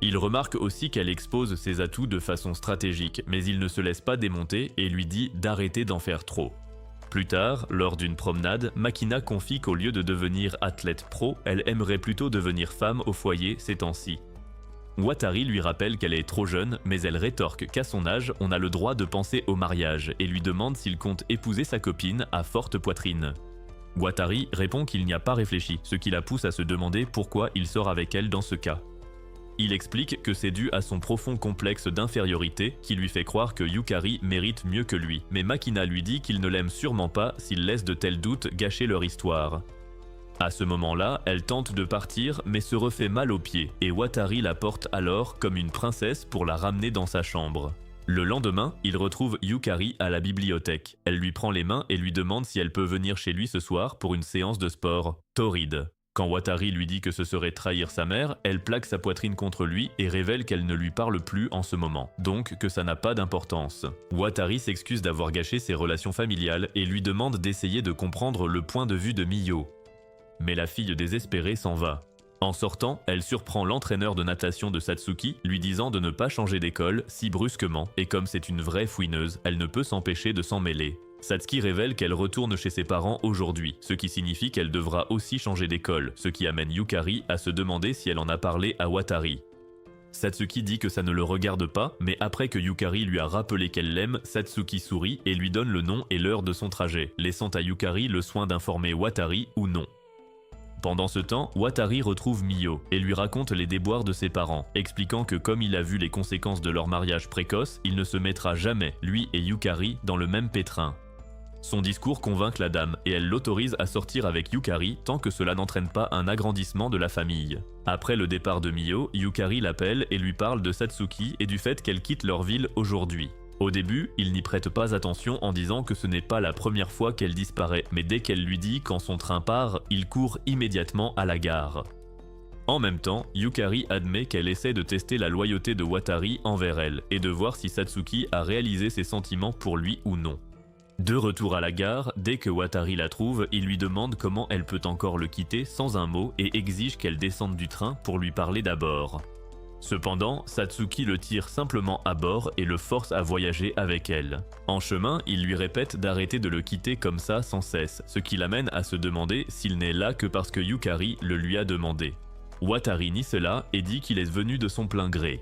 Il remarque aussi qu'elle expose ses atouts de façon stratégique, mais il ne se laisse pas démonter et lui dit d'arrêter d'en faire trop. Plus tard, lors d'une promenade, Makina confie qu'au lieu de devenir athlète pro, elle aimerait plutôt devenir femme au foyer ces temps-ci. Watari lui rappelle qu'elle est trop jeune, mais elle rétorque qu'à son âge, on a le droit de penser au mariage et lui demande s'il compte épouser sa copine à forte poitrine. Watari répond qu'il n'y a pas réfléchi, ce qui la pousse à se demander pourquoi il sort avec elle dans ce cas. Il explique que c'est dû à son profond complexe d'infériorité qui lui fait croire que Yukari mérite mieux que lui, mais Makina lui dit qu'il ne l'aime sûrement pas s'il laisse de tels doutes gâcher leur histoire. À ce moment-là, elle tente de partir mais se refait mal aux pieds et Watari la porte alors comme une princesse pour la ramener dans sa chambre. Le lendemain, il retrouve Yukari à la bibliothèque. Elle lui prend les mains et lui demande si elle peut venir chez lui ce soir pour une séance de sport torride. Quand Watari lui dit que ce serait trahir sa mère, elle plaque sa poitrine contre lui et révèle qu'elle ne lui parle plus en ce moment, donc que ça n'a pas d'importance. Watari s'excuse d'avoir gâché ses relations familiales et lui demande d'essayer de comprendre le point de vue de Miyo. Mais la fille désespérée s'en va. En sortant, elle surprend l'entraîneur de natation de Satsuki, lui disant de ne pas changer d'école si brusquement, et comme c'est une vraie fouineuse, elle ne peut s'empêcher de s'en mêler. Satsuki révèle qu'elle retourne chez ses parents aujourd'hui, ce qui signifie qu'elle devra aussi changer d'école, ce qui amène Yukari à se demander si elle en a parlé à Watari. Satsuki dit que ça ne le regarde pas, mais après que Yukari lui a rappelé qu'elle l'aime, Satsuki sourit et lui donne le nom et l'heure de son trajet, laissant à Yukari le soin d'informer Watari ou non. Pendant ce temps, Watari retrouve Miyo et lui raconte les déboires de ses parents, expliquant que comme il a vu les conséquences de leur mariage précoce, il ne se mettra jamais, lui et Yukari, dans le même pétrin. Son discours convainc la dame et elle l'autorise à sortir avec Yukari tant que cela n'entraîne pas un agrandissement de la famille. Après le départ de Miyo, Yukari l'appelle et lui parle de Satsuki et du fait qu'elle quitte leur ville aujourd'hui. Au début, il n'y prête pas attention en disant que ce n'est pas la première fois qu'elle disparaît, mais dès qu'elle lui dit quand son train part, il court immédiatement à la gare. En même temps, Yukari admet qu'elle essaie de tester la loyauté de Watari envers elle et de voir si Satsuki a réalisé ses sentiments pour lui ou non. De retour à la gare, dès que Watari la trouve, il lui demande comment elle peut encore le quitter sans un mot et exige qu'elle descende du train pour lui parler d'abord. Cependant, Satsuki le tire simplement à bord et le force à voyager avec elle. En chemin, il lui répète d'arrêter de le quitter comme ça sans cesse, ce qui l'amène à se demander s'il n'est là que parce que Yukari le lui a demandé. Watari nie cela et dit qu'il est venu de son plein gré.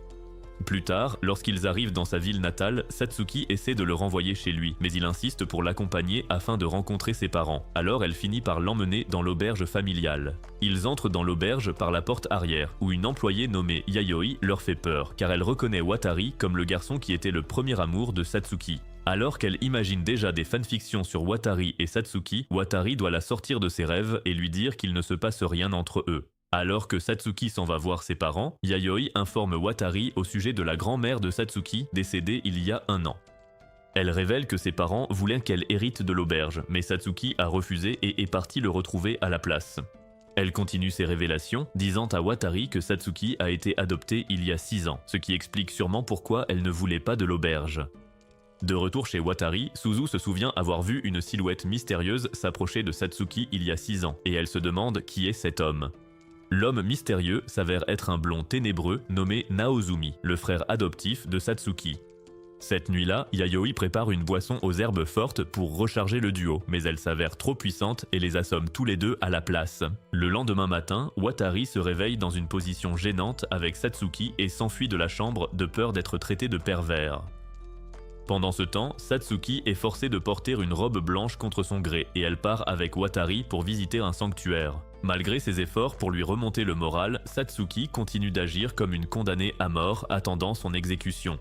Plus tard, lorsqu'ils arrivent dans sa ville natale, Satsuki essaie de le renvoyer chez lui, mais il insiste pour l'accompagner afin de rencontrer ses parents. Alors elle finit par l'emmener dans l'auberge familiale. Ils entrent dans l'auberge par la porte arrière, où une employée nommée Yayoi leur fait peur, car elle reconnaît Watari comme le garçon qui était le premier amour de Satsuki. Alors qu'elle imagine déjà des fanfictions sur Watari et Satsuki, Watari doit la sortir de ses rêves et lui dire qu'il ne se passe rien entre eux. Alors que Satsuki s'en va voir ses parents, Yayoi informe Watari au sujet de la grand-mère de Satsuki décédée il y a 1 an. Elle révèle que ses parents voulaient qu'elle hérite de l'auberge, mais Satsuki a refusé et est parti le retrouver à la place. Elle continue ses révélations, disant à Watari que Satsuki a été adopté il y a 6 ans, ce qui explique sûrement pourquoi elle ne voulait pas de l'auberge. De retour chez Watari, Suzu se souvient avoir vu une silhouette mystérieuse s'approcher de Satsuki il y a 6 ans, et elle se demande qui est cet homme. L'homme mystérieux s'avère être un blond ténébreux nommé Naozumi, le frère adoptif de Satsuki. Cette nuit-là, Yayoi prépare une boisson aux herbes fortes pour recharger le duo, mais elle s'avère trop puissante et les assomme tous les deux à la place. Le lendemain matin, Watari se réveille dans une position gênante avec Satsuki et s'enfuit de la chambre de peur d'être traité de pervers. Pendant ce temps, Satsuki est forcée de porter une robe blanche contre son gré et elle part avec Watari pour visiter un sanctuaire. Malgré ses efforts pour lui remonter le moral, Satsuki continue d'agir comme une condamnée à mort attendant son exécution.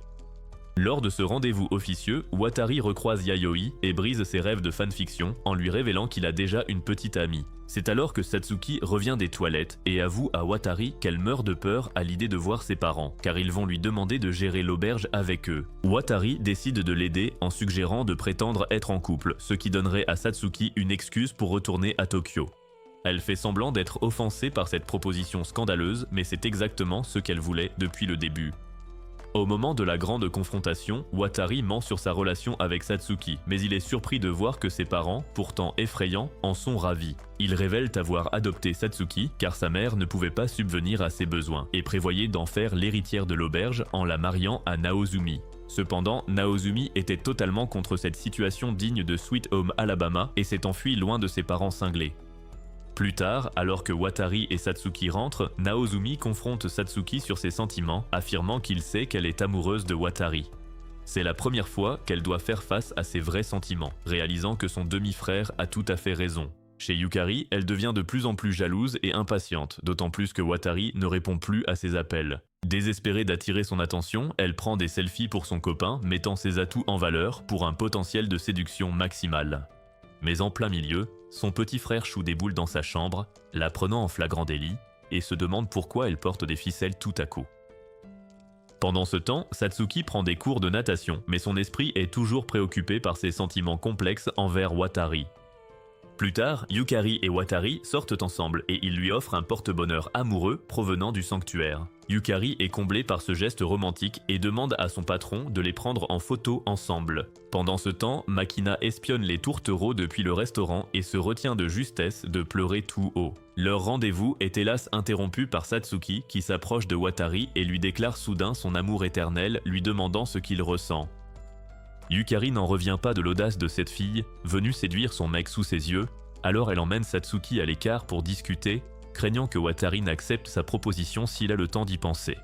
Lors de ce rendez-vous officieux, Watari recroise Yayoi et brise ses rêves de fanfiction en lui révélant qu'il a déjà une petite amie. C'est alors que Satsuki revient des toilettes et avoue à Watari qu'elle meurt de peur à l'idée de voir ses parents, car ils vont lui demander de gérer l'auberge avec eux. Watari décide de l'aider en suggérant de prétendre être en couple, ce qui donnerait à Satsuki une excuse pour retourner à Tokyo. Elle fait semblant d'être offensée par cette proposition scandaleuse, mais c'est exactement ce qu'elle voulait depuis le début. Au moment de la grande confrontation, Watari ment sur sa relation avec Satsuki, mais il est surpris de voir que ses parents, pourtant effrayants, en sont ravis. Ils révèlent avoir adopté Satsuki car sa mère ne pouvait pas subvenir à ses besoins et prévoyait d'en faire l'héritière de l'auberge en la mariant à Naozumi. Cependant, Naozumi était totalement contre cette situation digne de Sweet Home Alabama et s'est enfui loin de ses parents cinglés. Plus tard, alors que Watari et Satsuki rentrent, Naozumi confronte Satsuki sur ses sentiments, affirmant qu'il sait qu'elle est amoureuse de Watari. C'est la première fois qu'elle doit faire face à ses vrais sentiments, réalisant que son demi-frère a tout à fait raison. Chez Yukari, elle devient de plus en plus jalouse et impatiente, d'autant plus que Watari ne répond plus à ses appels. Désespérée d'attirer son attention, elle prend des selfies pour son copain, mettant ses atouts en valeur pour un potentiel de séduction maximal. Mais en plein milieu, son petit frère choue des boules dans sa chambre, la prenant en flagrant délit, et se demande pourquoi elle porte des ficelles tout à coup. Pendant ce temps, Satsuki prend des cours de natation, mais son esprit est toujours préoccupé par ses sentiments complexes envers Watari. Plus tard, Yukari et Watari sortent ensemble et il lui offre un porte-bonheur amoureux provenant du sanctuaire. Yukari est comblée par ce geste romantique et demande à son patron de les prendre en photo ensemble. Pendant ce temps, Makina espionne les tourtereaux depuis le restaurant et se retient de justesse de pleurer tout haut. Leur rendez-vous est hélas interrompu par Satsuki qui s'approche de Watari et lui déclare soudain son amour éternel, lui demandant ce qu'il ressent. Yukari n'en revient pas de l'audace de cette fille, venue séduire son mec sous ses yeux, alors elle emmène Satsuki à l'écart pour discuter, craignant que Watari n'accepte sa proposition s'il a le temps d'y penser.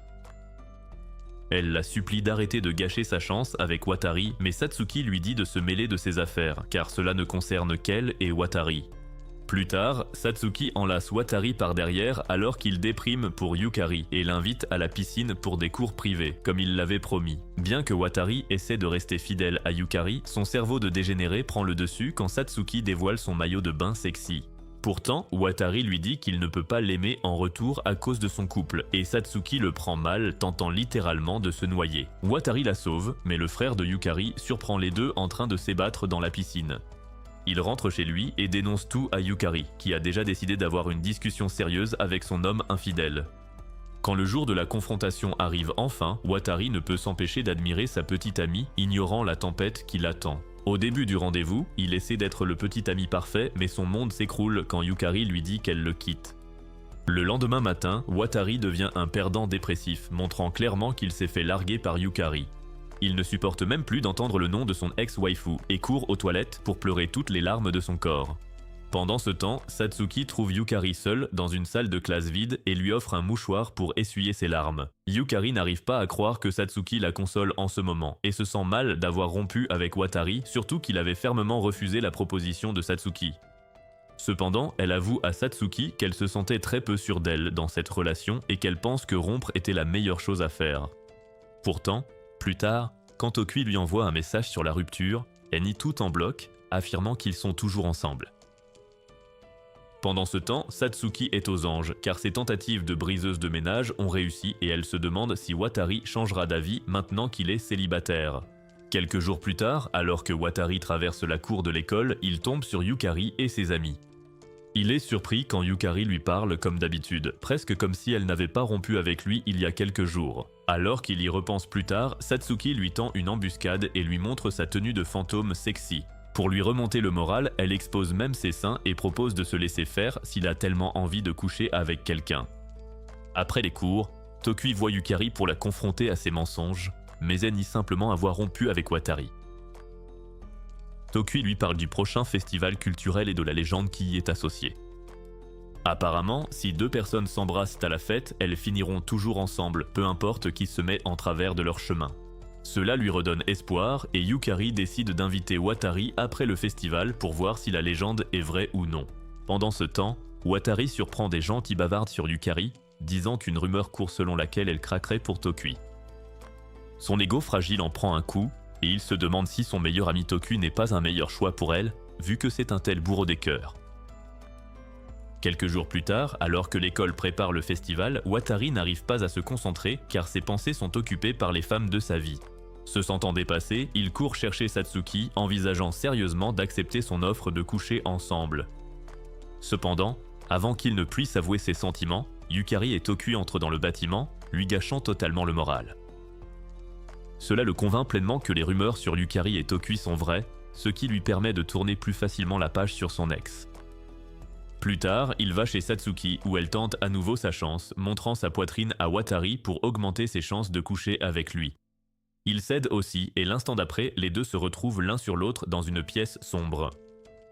Elle la supplie d'arrêter de gâcher sa chance avec Watari, mais Satsuki lui dit de se mêler de ses affaires, car cela ne concerne qu'elle et Watari. Plus tard, Satsuki enlace Watari par derrière alors qu'il déprime pour Yukari et l'invite à la piscine pour des cours privés, comme il l'avait promis. Bien que Watari essaie de rester fidèle à Yukari, son cerveau de dégénéré prend le dessus quand Satsuki dévoile son maillot de bain sexy. Pourtant, Watari lui dit qu'il ne peut pas l'aimer en retour à cause de son couple, et Satsuki le prend mal, tentant littéralement de se noyer. Watari la sauve, mais le frère de Yukari surprend les deux en train de s'ébattre dans la piscine. Il rentre chez lui et dénonce tout à Yukari, qui a déjà décidé d'avoir une discussion sérieuse avec son homme infidèle. Quand le jour de la confrontation arrive enfin, Watari ne peut s'empêcher d'admirer sa petite amie, ignorant la tempête qui l'attend. Au début du rendez-vous, il essaie d'être le petit ami parfait, mais son monde s'écroule quand Yukari lui dit qu'elle le quitte. Le lendemain matin, Watari devient un perdant dépressif, montrant clairement qu'il s'est fait larguer par Yukari. Il ne supporte même plus d'entendre le nom de son ex-waifu et court aux toilettes pour pleurer toutes les larmes de son corps. Pendant ce temps, Satsuki trouve Yukari seule dans une salle de classe vide et lui offre un mouchoir pour essuyer ses larmes. Yukari n'arrive pas à croire que Satsuki la console en ce moment et se sent mal d'avoir rompu avec Watari, surtout qu'il avait fermement refusé la proposition de Satsuki. Cependant, elle avoue à Satsuki qu'elle se sentait très peu sûre d'elle dans cette relation et qu'elle pense que rompre était la meilleure chose à faire. Pourtant, plus tard, quand Tokui lui envoie un message sur la rupture, elle nie tout en bloc, affirmant qu'ils sont toujours ensemble. Pendant ce temps, Satsuki est aux anges, car ses tentatives de briseuse de ménage ont réussi et elle se demande si Watari changera d'avis maintenant qu'il est célibataire. Quelques jours plus tard, alors que Watari traverse la cour de l'école, il tombe sur Yukari et ses amis. Il est surpris quand Yukari lui parle comme d'habitude, presque comme si elle n'avait pas rompu avec lui il y a quelques jours. Alors qu'il y repense plus tard, Satsuki lui tend une embuscade et lui montre sa tenue de fantôme sexy. Pour lui remonter le moral, elle expose même ses seins et propose de se laisser faire s'il a tellement envie de coucher avec quelqu'un. Après les cours, Tokui voit Yukari pour la confronter à ses mensonges, mais elle nie simplement avoir rompu avec Watari. Tokui lui parle du prochain festival culturel et de la légende qui y est associée. Apparemment, si deux personnes s'embrassent à la fête, elles finiront toujours ensemble, peu importe qui se met en travers de leur chemin. Cela lui redonne espoir et Yukari décide d'inviter Watari après le festival pour voir si la légende est vraie ou non. Pendant ce temps, Watari surprend des gens qui bavardent sur Yukari, disant qu'une rumeur court selon laquelle elle craquerait pour Tokui. Son ego fragile en prend un coup, et il se demande si son meilleur ami Tokui n'est pas un meilleur choix pour elle, vu que c'est un tel bourreau des cœurs. Quelques jours plus tard, alors que l'école prépare le festival, Watari n'arrive pas à se concentrer car ses pensées sont occupées par les femmes de sa vie. Se sentant dépassé, il court chercher Satsuki, envisageant sérieusement d'accepter son offre de coucher ensemble. Cependant, avant qu'il ne puisse avouer ses sentiments, Yukari et Tokui entrent dans le bâtiment, lui gâchant totalement le moral. Cela le convainc pleinement que les rumeurs sur Yukari et Tokui sont vraies, ce qui lui permet de tourner plus facilement la page sur son ex. Plus tard, il va chez Satsuki où elle tente à nouveau sa chance, montrant sa poitrine à Watari pour augmenter ses chances de coucher avec lui. Il cède aussi et l'instant d'après, les deux se retrouvent l'un sur l'autre dans une pièce sombre.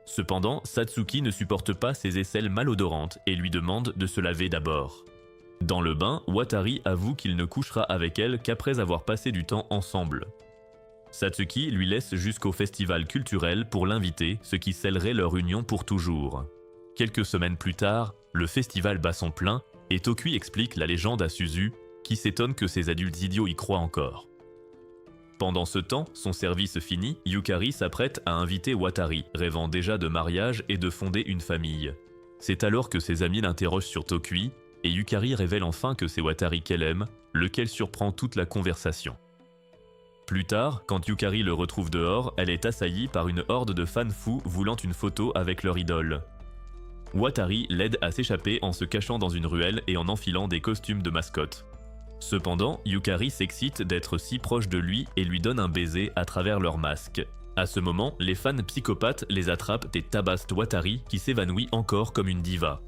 Cependant, Satsuki ne supporte pas ses aisselles malodorantes et lui demande de se laver d'abord. Dans le bain, Watari avoue qu'il ne couchera avec elle qu'après avoir passé du temps ensemble. Satsuki lui laisse jusqu'au festival culturel pour l'inviter, ce qui scellerait leur union pour toujours. Quelques semaines plus tard, le festival bat son plein et Tokui explique la légende à Suzu, qui s'étonne que ces adultes idiots y croient encore. Pendant ce temps, son service fini, Yukari s'apprête à inviter Watari, rêvant déjà de mariage et de fonder une famille. C'est alors que ses amis l'interrogent sur Tokui, et Yukari révèle enfin que c'est Watari qu'elle aime, lequel surprend toute la conversation. Plus tard, quand Yukari le retrouve dehors, elle est assaillie par une horde de fans fous voulant une photo avec leur idole. Watari l'aide à s'échapper en se cachant dans une ruelle et en enfilant des costumes de mascotte. Cependant, Yukari s'excite d'être si proche de lui et lui donne un baiser à travers leur masque. À ce moment, les fans psychopathes les attrapent et tabassent Watari qui s'évanouit encore comme une diva.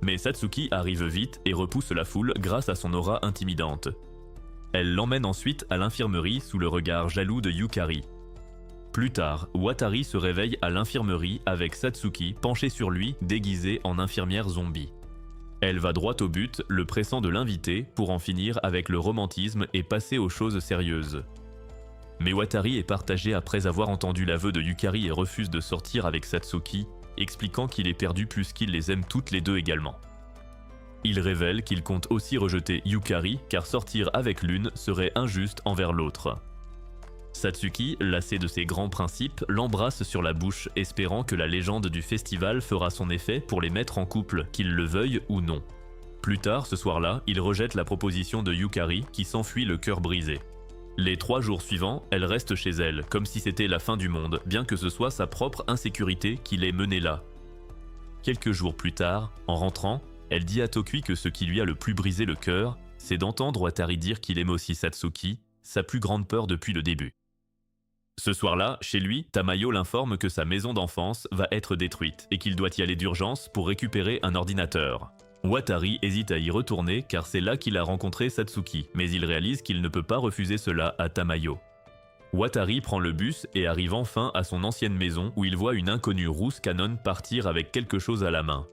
Mais Satsuki arrive vite et repousse la foule grâce à son aura intimidante. Elle l'emmène ensuite à l'infirmerie sous le regard jaloux de Yukari. Plus tard, Watari se réveille à l'infirmerie avec Satsuki penchée sur lui déguisée en infirmière zombie. Elle va droit au but, le pressant de l'inviter pour en finir avec le romantisme et passer aux choses sérieuses. Mais Watari est partagé après avoir entendu l'aveu de Yukari et refuse de sortir avec Satsuki, expliquant qu'il est perdu puisqu'il les aime toutes les deux également. Il révèle qu'il compte aussi rejeter Yukari car sortir avec l'une serait injuste envers l'autre. Satsuki, lassé de ses grands principes, l'embrasse sur la bouche, espérant que la légende du festival fera son effet pour les mettre en couple, qu'ils le veuillent ou non. Plus tard, ce soir-là, il rejette la proposition de Yukari, qui s'enfuit le cœur brisé. Les 3 jours suivants, elle reste chez elle, comme si c'était la fin du monde, bien que ce soit sa propre insécurité qui l'ait menée là. Quelques jours plus tard, en rentrant, elle dit à Tokui que ce qui lui a le plus brisé le cœur, c'est d'entendre Watari dire qu'il aime aussi Satsuki, sa plus grande peur depuis le début. Ce soir-là, chez lui, Tamayo l'informe que sa maison d'enfance va être détruite et qu'il doit y aller d'urgence pour récupérer un ordinateur. Watari hésite à y retourner car c'est là qu'il a rencontré Satsuki, mais il réalise qu'il ne peut pas refuser cela à Tamayo. Watari prend le bus et arrive enfin à son ancienne maison où il voit une inconnue rousse Canon partir avec quelque chose à la main.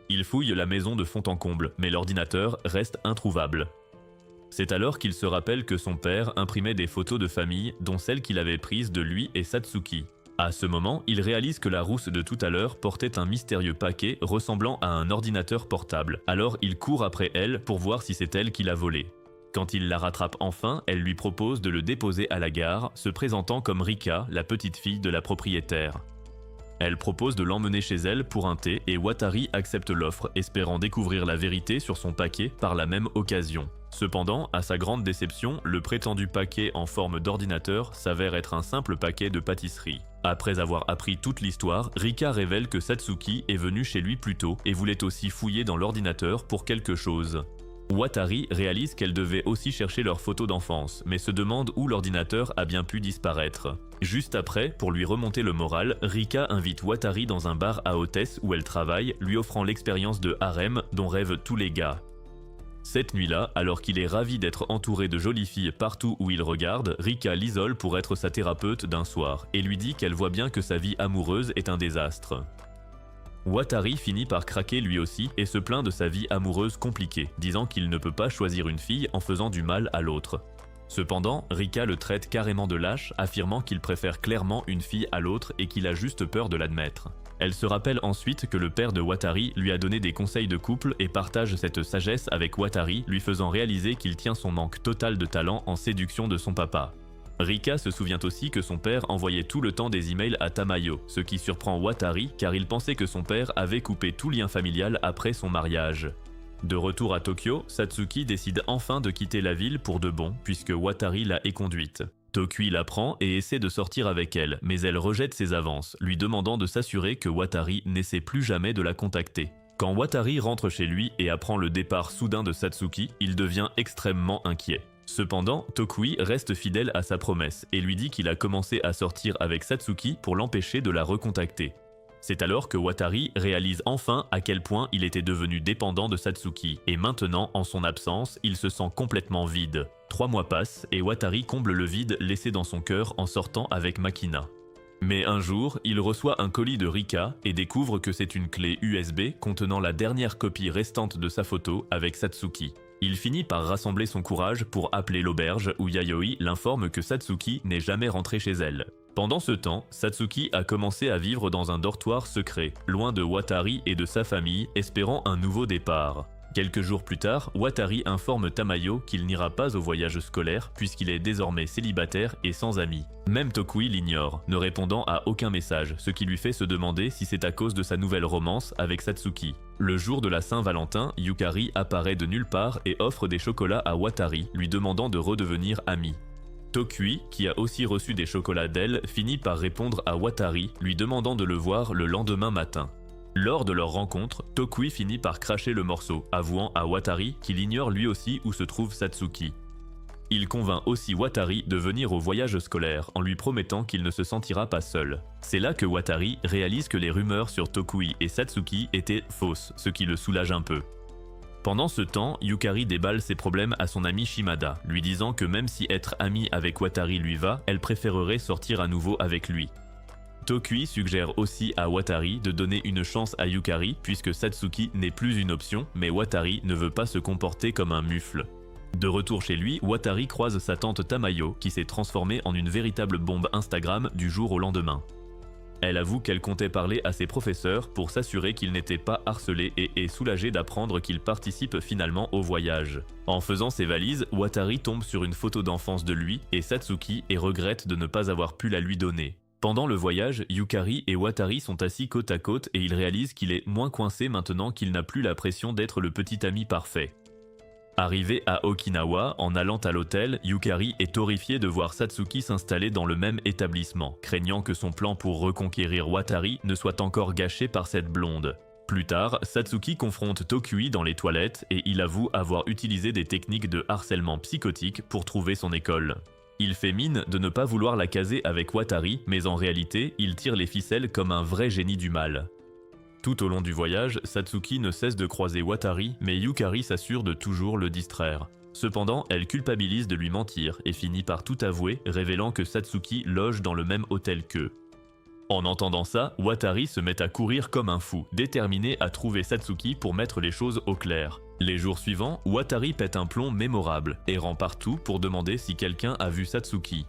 Il fouille la maison de fond en comble, mais l'ordinateur reste introuvable. C'est alors qu'il se rappelle que son père imprimait des photos de famille, dont celles qu'il avait prises de lui et Satsuki. À ce moment, il réalise que la rousse de tout à l'heure portait un mystérieux paquet ressemblant à un ordinateur portable. Alors il court après elle pour voir si c'est elle qui l'a volé. Quand il la rattrape enfin, elle lui propose de le déposer à la gare, se présentant comme Rika, la petite fille de la propriétaire. Elle propose de l'emmener chez elle pour un thé et Watari accepte l'offre, espérant découvrir la vérité sur son paquet par la même occasion. Cependant, à sa grande déception, le prétendu paquet en forme d'ordinateur s'avère être un simple paquet de pâtisserie. Après avoir appris toute l'histoire, Rika révèle que Satsuki est venu chez lui plus tôt et voulait aussi fouiller dans l'ordinateur pour quelque chose. Watari réalise qu'elle devait aussi chercher leurs photos d'enfance, mais se demande où l'ordinateur a bien pu disparaître. Juste après, pour lui remonter le moral, Rika invite Watari dans un bar à hôtesse où elle travaille, lui offrant l'expérience de harem dont rêvent tous les gars. Cette nuit-là, alors qu'il est ravi d'être entouré de jolies filles partout où il regarde, Rika l'isole pour être sa thérapeute d'un soir et lui dit qu'elle voit bien que sa vie amoureuse est un désastre. Watari finit par craquer lui aussi et se plaint de sa vie amoureuse compliquée, disant qu'il ne peut pas choisir une fille en faisant du mal à l'autre. Cependant, Rika le traite carrément de lâche, affirmant qu'il préfère clairement une fille à l'autre et qu'il a juste peur de l'admettre. Elle se rappelle ensuite que le père de Watari lui a donné des conseils de couple et partage cette sagesse avec Watari, lui faisant réaliser qu'il tient son manque total de talent en séduction de son papa. Rika se souvient aussi que son père envoyait tout le temps des emails à Tamayo, ce qui surprend Watari car il pensait que son père avait coupé tout lien familial après son mariage. De retour à Tokyo, Satsuki décide enfin de quitter la ville pour de bon puisque Watari l'a éconduite. Tokui la prend et essaie de sortir avec elle, mais elle rejette ses avances, lui demandant de s'assurer que Watari n'essaie plus jamais de la contacter. Quand Watari rentre chez lui et apprend le départ soudain de Satsuki, il devient extrêmement inquiet. Cependant, Tokui reste fidèle à sa promesse et lui dit qu'il a commencé à sortir avec Satsuki pour l'empêcher de la recontacter. C'est alors que Watari réalise enfin à quel point il était devenu dépendant de Satsuki, et maintenant, en son absence, il se sent complètement vide. 3 mois passent et Watari comble le vide laissé dans son cœur en sortant avec Makina. Mais un jour, il reçoit un colis de Rika et découvre que c'est une clé USB contenant la dernière copie restante de sa photo avec Satsuki. Il finit par rassembler son courage pour appeler l'auberge où Yayoi l'informe que Satsuki n'est jamais rentré chez elle. Pendant ce temps, Satsuki a commencé à vivre dans un dortoir secret, loin de Watari et de sa famille, espérant un nouveau départ. Quelques jours plus tard, Watari informe Tamayo qu'il n'ira pas au voyage scolaire puisqu'il est désormais célibataire et sans amis. Même Tokui l'ignore, ne répondant à aucun message, ce qui lui fait se demander si c'est à cause de sa nouvelle romance avec Satsuki. Le jour de la Saint-Valentin, Yukari apparaît de nulle part et offre des chocolats à Watari, lui demandant de redevenir amis. Tokui, qui a aussi reçu des chocolats d'elle, finit par répondre à Watari, lui demandant de le voir le lendemain matin. Lors de leur rencontre, Tokui finit par cracher le morceau, avouant à Watari qu'il ignore lui aussi où se trouve Satsuki. Il convainc aussi Watari de venir au voyage scolaire en lui promettant qu'il ne se sentira pas seul. C'est là que Watari réalise que les rumeurs sur Tokui et Satsuki étaient fausses, ce qui le soulage un peu. Pendant ce temps, Yukari déballe ses problèmes à son amie Shimada, lui disant que même si être amie avec Watari lui va, elle préférerait sortir à nouveau avec lui. Tokui suggère aussi à Watari de donner une chance à Yukari puisque Satsuki n'est plus une option, mais Watari ne veut pas se comporter comme un mufle. De retour chez lui, Watari croise sa tante Tamayo qui s'est transformée en une véritable bombe Instagram du jour au lendemain. Elle avoue qu'elle comptait parler à ses professeurs pour s'assurer qu'ils n'étaient pas harcelés et est soulagée d'apprendre qu'ils participent finalement au voyage. En faisant ses valises, Watari tombe sur une photo d'enfance de lui et Satsuki et regrette de ne pas avoir pu la lui donner. Pendant le voyage, Yukari et Watari sont assis côte à côte et ils réalisent qu'il est moins coincé maintenant qu'il n'a plus la pression d'être le petit ami parfait. Arrivé à Okinawa, en allant à l'hôtel, Yukari est horrifiée de voir Satsuki s'installer dans le même établissement, craignant que son plan pour reconquérir Watari ne soit encore gâché par cette blonde. Plus tard, Satsuki confronte Tokui dans les toilettes et il avoue avoir utilisé des techniques de harcèlement psychotique pour trouver son école. Il fait mine de ne pas vouloir la caser avec Watari, mais en réalité, il tire les ficelles comme un vrai génie du mal. Tout au long du voyage, Satsuki ne cesse de croiser Watari, mais Yukari s'assure de toujours le distraire. Cependant, elle culpabilise de lui mentir et finit par tout avouer, révélant que Satsuki loge dans le même hôtel qu'eux. En entendant ça, Watari se met à courir comme un fou, déterminé à trouver Satsuki pour mettre les choses au clair. Les jours suivants, Watari pète un plomb mémorable, errant partout pour demander si quelqu'un a vu Satsuki.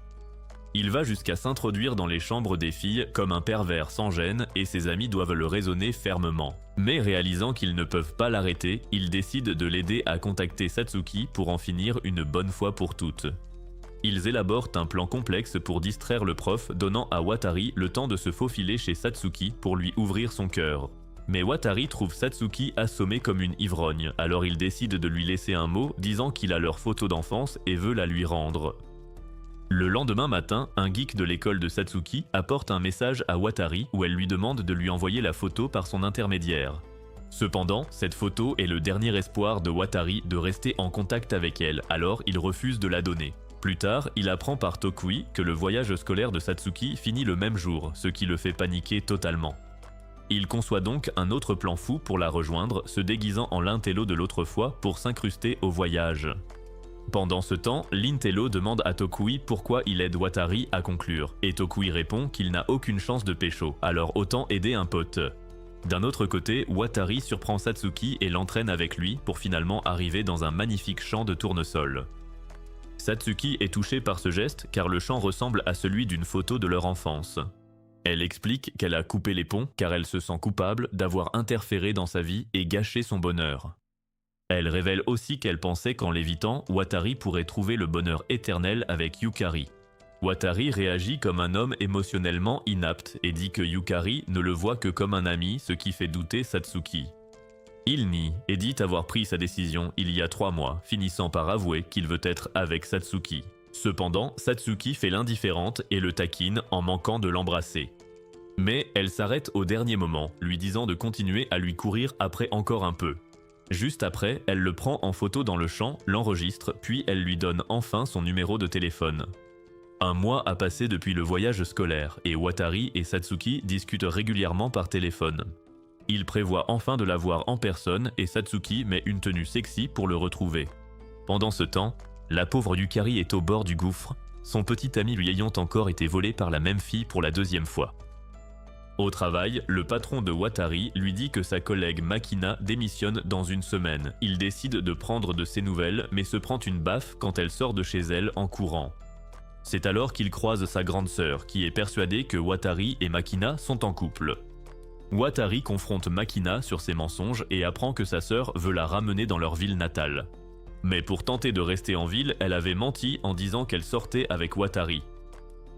Il va jusqu'à s'introduire dans les chambres des filles comme un pervers sans gêne et ses amis doivent le raisonner fermement. Mais réalisant qu'ils ne peuvent pas l'arrêter, ils décident de l'aider à contacter Satsuki pour en finir une bonne fois pour toutes. Ils élaborent un plan complexe pour distraire le prof, donnant à Watari le temps de se faufiler chez Satsuki pour lui ouvrir son cœur. Mais Watari trouve Satsuki assommé comme une ivrogne, alors il décide de lui laisser un mot disant qu'il a leur photo d'enfance et veut la lui rendre. Le lendemain matin, un geek de l'école de Satsuki apporte un message à Watari où elle lui demande de lui envoyer la photo par son intermédiaire. Cependant, cette photo est le dernier espoir de Watari de rester en contact avec elle, alors il refuse de la donner. Plus tard, il apprend par Tokui que le voyage scolaire de Satsuki finit le même jour, ce qui le fait paniquer totalement. Il conçoit donc un autre plan fou pour la rejoindre, se déguisant en l'intello de l'autre fois pour s'incruster au voyage. Pendant ce temps, l'intello demande à Tokui pourquoi il aide Watari à conclure, et Tokui répond qu'il n'a aucune chance de pécho, alors autant aider un pote. D'un autre côté, Watari surprend Satsuki et l'entraîne avec lui pour finalement arriver dans un magnifique champ de tournesol. Satsuki est touchée par ce geste car le champ ressemble à celui d'une photo de leur enfance. Elle explique qu'elle a coupé les ponts car elle se sent coupable d'avoir interféré dans sa vie et gâché son bonheur. Elle révèle aussi qu'elle pensait qu'en l'évitant, Watari pourrait trouver le bonheur éternel avec Yukari. Watari réagit comme un homme émotionnellement inapte et dit que Yukari ne le voit que comme un ami, ce qui fait douter Satsuki. Il nie et dit avoir pris sa décision il y a 3 mois, finissant par avouer qu'il veut être avec Satsuki. Cependant, Satsuki fait l'indifférente et le taquine en manquant de l'embrasser. Mais elle s'arrête au dernier moment, lui disant de continuer à lui courir après encore un peu. Juste après, elle le prend en photo dans le champ, l'enregistre, puis elle lui donne enfin son numéro de téléphone. Un mois a passé depuis le voyage scolaire et Watari et Satsuki discutent régulièrement par téléphone. Ils prévoient enfin de la voir en personne et Satsuki met une tenue sexy pour le retrouver. Pendant ce temps, la pauvre Yukari est au bord du gouffre, son petit ami lui ayant encore été volé par la même fille pour la 2e fois. Au travail, le patron de Watari lui dit que sa collègue Makina démissionne dans une semaine. Il décide de prendre de ses nouvelles, mais se prend une baffe quand elle sort de chez elle en courant. C'est alors qu'il croise sa grande sœur, qui est persuadée que Watari et Makina sont en couple. Watari confronte Makina sur ses mensonges et apprend que sa sœur veut la ramener dans leur ville natale. Mais pour tenter de rester en ville, elle avait menti en disant qu'elle sortait avec Watari.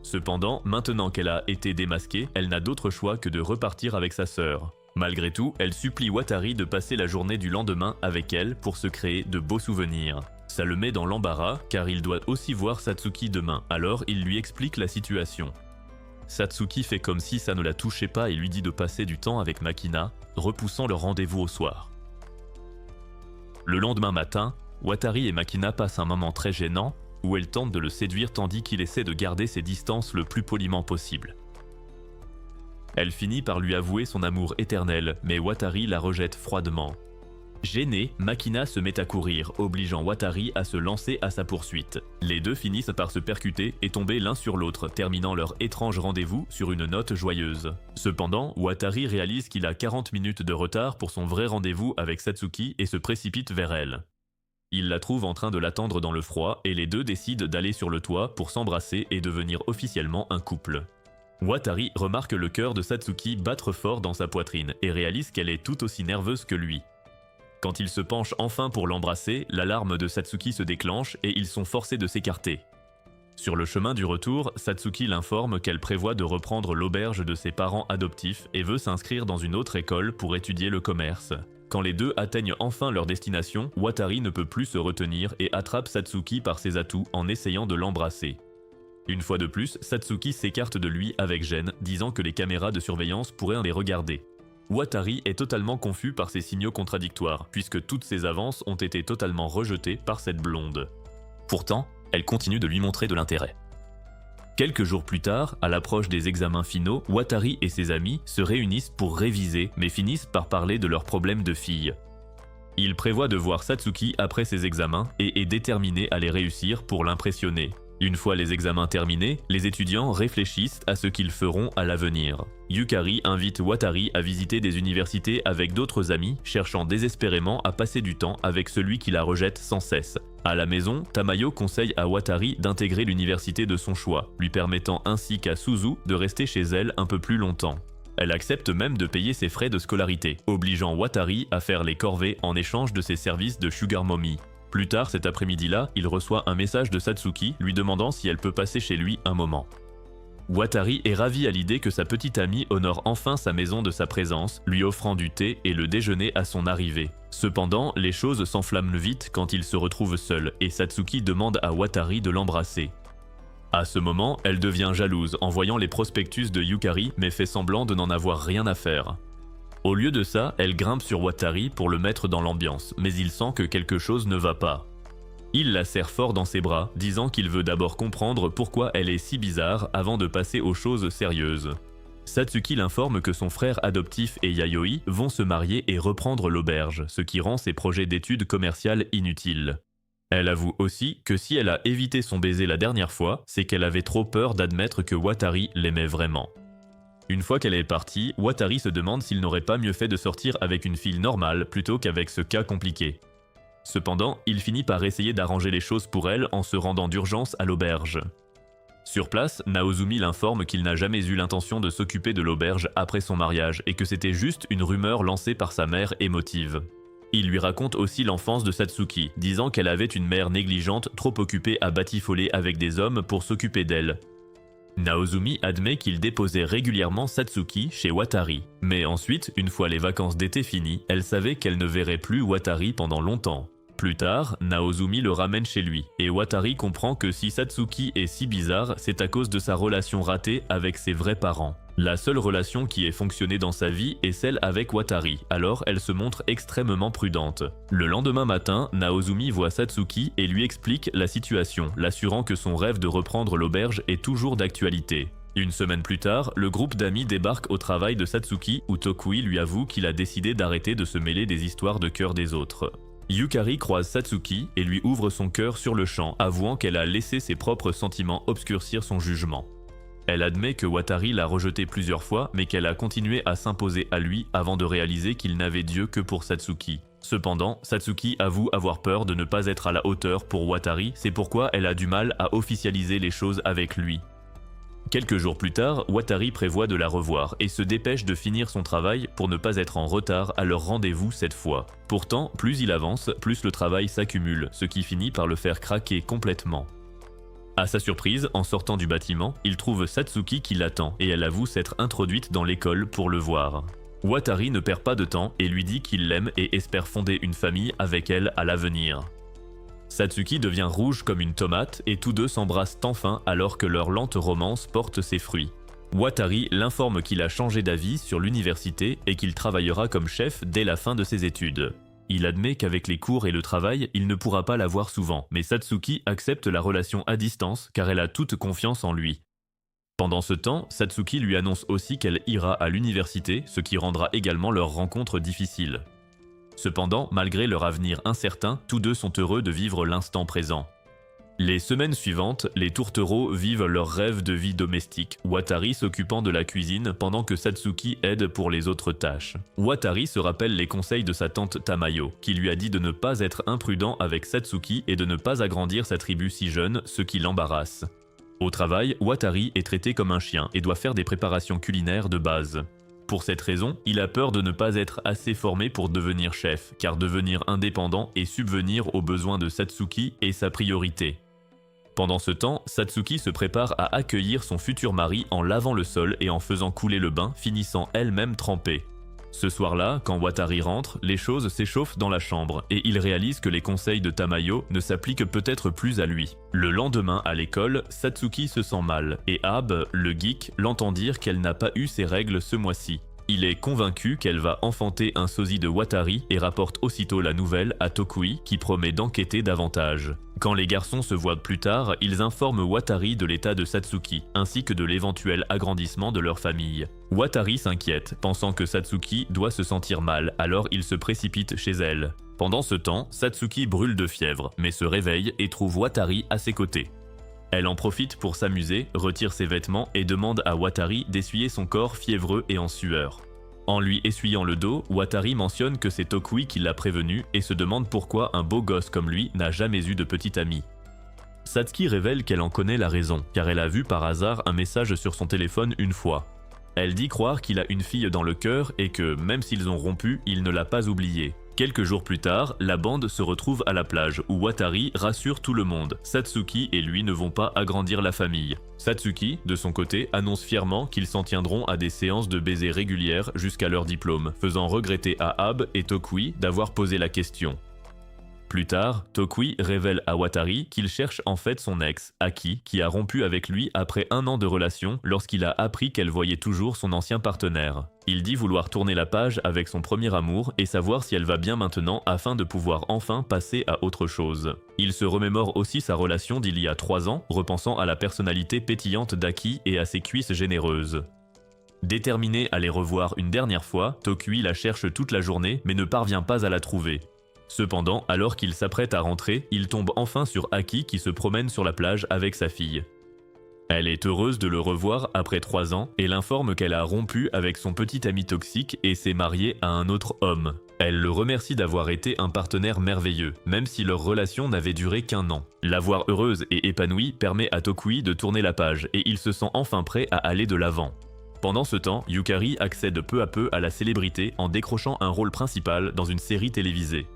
Cependant, maintenant qu'elle a été démasquée, elle n'a d'autre choix que de repartir avec sa sœur. Malgré tout, elle supplie Watari de passer la journée du lendemain avec elle pour se créer de beaux souvenirs. Ça le met dans l'embarras car il doit aussi voir Satsuki demain, alors il lui explique la situation. Satsuki fait comme si ça ne la touchait pas et lui dit de passer du temps avec Makina, repoussant leur rendez-vous au soir. Le lendemain matin, Watari et Makina passent un moment très gênant où elle tente de le séduire tandis qu'il essaie de garder ses distances le plus poliment possible. Elle finit par lui avouer son amour éternel, mais Watari la rejette froidement. Gênée, Makina se met à courir, obligeant Watari à se lancer à sa poursuite. Les deux finissent par se percuter et tomber l'un sur l'autre, terminant leur étrange rendez-vous sur une note joyeuse. Cependant, Watari réalise qu'il a 40 minutes de retard pour son vrai rendez-vous avec Satsuki et se précipite vers elle. Il la trouve en train de l'attendre dans le froid et les deux décident d'aller sur le toit pour s'embrasser et devenir officiellement un couple. Watari remarque le cœur de Satsuki battre fort dans sa poitrine et réalise qu'elle est tout aussi nerveuse que lui. Quand il se penche enfin pour l'embrasser, l'alarme de Satsuki se déclenche et ils sont forcés de s'écarter. Sur le chemin du retour, Satsuki l'informe qu'elle prévoit de reprendre l'auberge de ses parents adoptifs et veut s'inscrire dans une autre école pour étudier le commerce. Quand les deux atteignent enfin leur destination, Watari ne peut plus se retenir et attrape Satsuki par ses atouts en essayant de l'embrasser. Une fois de plus, Satsuki s'écarte de lui avec gêne, disant que les caméras de surveillance pourraient les regarder. Watari est totalement confus par ces signaux contradictoires, puisque toutes ses avances ont été totalement rejetées par cette blonde. Pourtant, elle continue de lui montrer de l'intérêt. Quelques jours plus tard, à l'approche des examens finaux, Watari et ses amis se réunissent pour réviser, mais finissent par parler de leurs problèmes de filles. Il prévoit de voir Satsuki après ses examens et est déterminé à les réussir pour l'impressionner. Une fois les examens terminés, les étudiants réfléchissent à ce qu'ils feront à l'avenir. Yukari invite Watari à visiter des universités avec d'autres amis, cherchant désespérément à passer du temps avec celui qui la rejette sans cesse. À la maison, Tamayo conseille à Watari d'intégrer l'université de son choix, lui permettant ainsi qu'à Suzu de rester chez elle un peu plus longtemps. Elle accepte même de payer ses frais de scolarité, obligeant Watari à faire les corvées en échange de ses services de sugar mommy. Plus tard cet après-midi-là, il reçoit un message de Satsuki lui demandant si elle peut passer chez lui un moment. Watari est ravi à l'idée que sa petite amie honore enfin sa maison de sa présence, lui offrant du thé et le déjeuner à son arrivée. Cependant, les choses s'enflamment vite quand il se retrouve seul et Satsuki demande à Watari de l'embrasser. À ce moment, elle devient jalouse en voyant les prospectus de Yukari mais fait semblant de n'en avoir rien à faire. Au lieu de ça, elle grimpe sur Watari pour le mettre dans l'ambiance, mais il sent que quelque chose ne va pas. Il la serre fort dans ses bras, disant qu'il veut d'abord comprendre pourquoi elle est si bizarre avant de passer aux choses sérieuses. Satsuki l'informe que son frère adoptif et Yayoi vont se marier et reprendre l'auberge, ce qui rend ses projets d'études commerciales inutiles. Elle avoue aussi que si elle a évité son baiser la dernière fois, c'est qu'elle avait trop peur d'admettre que Watari l'aimait vraiment. Une fois qu'elle est partie, Watari se demande s'il n'aurait pas mieux fait de sortir avec une fille normale plutôt qu'avec ce cas compliqué. Cependant, il finit par essayer d'arranger les choses pour elle en se rendant d'urgence à l'auberge. Sur place, Naozumi l'informe qu'il n'a jamais eu l'intention de s'occuper de l'auberge après son mariage et que c'était juste une rumeur lancée par sa mère émotive. Il lui raconte aussi l'enfance de Satsuki, disant qu'elle avait une mère négligente trop occupée à batifoler avec des hommes pour s'occuper d'elle. Naozumi admet qu'il déposait régulièrement Satsuki chez Watari, mais ensuite, une fois les vacances d'été finies, elle savait qu'elle ne verrait plus Watari pendant longtemps. Plus tard, Naozumi le ramène chez lui, et Watari comprend que si Satsuki est si bizarre, c'est à cause de sa relation ratée avec ses vrais parents. La seule relation qui ait fonctionné dans sa vie est celle avec Watari, alors elle se montre extrêmement prudente. Le lendemain matin, Naozumi voit Satsuki et lui explique la situation, l'assurant que son rêve de reprendre l'auberge est toujours d'actualité. Une semaine plus tard, le groupe d'amis débarque au travail de Satsuki où Tokui lui avoue qu'il a décidé d'arrêter de se mêler des histoires de cœur des autres. Yukari croise Satsuki et lui ouvre son cœur sur le champ, avouant qu'elle a laissé ses propres sentiments obscurcir son jugement. Elle admet que Watari l'a rejeté plusieurs fois, mais qu'elle a continué à s'imposer à lui avant de réaliser qu'il n'avait d'yeux que pour Satsuki. Cependant, Satsuki avoue avoir peur de ne pas être à la hauteur pour Watari, c'est pourquoi elle a du mal à officialiser les choses avec lui. Quelques jours plus tard, Watari prévoit de la revoir et se dépêche de finir son travail pour ne pas être en retard à leur rendez-vous cette fois. Pourtant, plus il avance, plus le travail s'accumule, ce qui finit par le faire craquer complètement. À sa surprise, en sortant du bâtiment, il trouve Satsuki qui l'attend et elle avoue s'être introduite dans l'école pour le voir. Watari ne perd pas de temps et lui dit qu'il l'aime et espère fonder une famille avec elle à l'avenir. Satsuki devient rouge comme une tomate et tous deux s'embrassent enfin alors que leur lente romance porte ses fruits. Watari l'informe qu'il a changé d'avis sur l'université et qu'il travaillera comme chef dès la fin de ses études. Il admet qu'avec les cours et le travail, il ne pourra pas la voir souvent, mais Satsuki accepte la relation à distance car elle a toute confiance en lui. Pendant ce temps, Satsuki lui annonce aussi qu'elle ira à l'université, ce qui rendra également leur rencontre difficile. Cependant, malgré leur avenir incertain, tous deux sont heureux de vivre l'instant présent. Les semaines suivantes, les tourtereaux vivent leur rêve de vie domestique, Watari s'occupant de la cuisine pendant que Satsuki aide pour les autres tâches. Watari se rappelle les conseils de sa tante Tamayo, qui lui a dit de ne pas être imprudent avec Satsuki et de ne pas agrandir sa tribu si jeune, ce qui l'embarrasse. Au travail, Watari est traité comme un chien et doit faire des préparations culinaires de base. Pour cette raison, il a peur de ne pas être assez formé pour devenir chef, car devenir indépendant et subvenir aux besoins de Satsuki est sa priorité. Pendant ce temps, Satsuki se prépare à accueillir son futur mari en lavant le sol et en faisant couler le bain, finissant elle-même trempée. Ce soir-là, quand Watari rentre, les choses s'échauffent dans la chambre et il réalise que les conseils de Tamayo ne s'appliquent peut-être plus à lui. Le lendemain, à l'école, Satsuki se sent mal et Abe, le geek, l'entend dire qu'elle n'a pas eu ses règles ce mois-ci. Il est convaincu qu'elle va enfanter un sosie de Watari et rapporte aussitôt la nouvelle à Tokui qui promet d'enquêter davantage. Quand les garçons se voient plus tard, ils informent Watari de l'état de Satsuki, ainsi que de l'éventuel agrandissement de leur famille. Watari s'inquiète, pensant que Satsuki doit se sentir mal, alors il se précipite chez elle. Pendant ce temps, Satsuki brûle de fièvre, mais se réveille et trouve Watari à ses côtés. Elle en profite pour s'amuser, retire ses vêtements et demande à Watari d'essuyer son corps fiévreux et en sueur. En lui essuyant le dos, Watari mentionne que c'est Tokui qui l'a prévenu et se demande pourquoi un beau gosse comme lui n'a jamais eu de petit ami. Satsuki révèle qu'elle en connaît la raison, car elle a vu par hasard un message sur son téléphone une fois. Elle dit croire qu'il a une fille dans le cœur et que, même s'ils ont rompu, il ne l'a pas oubliée. Quelques jours plus tard, la bande se retrouve à la plage où Watari rassure tout le monde. Satsuki et lui ne vont pas agrandir la famille. Satsuki, de son côté, annonce fièrement qu'ils s'en tiendront à des séances de baisers régulières jusqu'à leur diplôme, faisant regretter à Abe et Tokui d'avoir posé la question. Plus tard, Tokui révèle à Watari qu'il cherche en fait son ex, Aki, qui a rompu avec lui après 1 an de relation lorsqu'il a appris qu'elle voyait toujours son ancien partenaire. Il dit vouloir tourner la page avec son premier amour et savoir si elle va bien maintenant afin de pouvoir enfin passer à autre chose. Il se remémore aussi sa relation d'il y a 3 ans, repensant à la personnalité pétillante d'Aki et à ses cuisses généreuses. Déterminé à les revoir une dernière fois, Tokui la cherche toute la journée mais ne parvient pas à la trouver. Cependant, alors qu'il s'apprête à rentrer, il tombe enfin sur Aki qui se promène sur la plage avec sa fille. Elle est heureuse de le revoir après 3 ans et l'informe qu'elle a rompu avec son petit ami toxique et s'est mariée à un autre homme. Elle le remercie d'avoir été un partenaire merveilleux, même si leur relation n'avait duré qu'1 an. La voir heureuse et épanouie permet à Tokui de tourner la page et il se sent enfin prêt à aller de l'avant. Pendant ce temps, Yukari accède peu à peu à la célébrité en décrochant un rôle principal dans une série télévisée.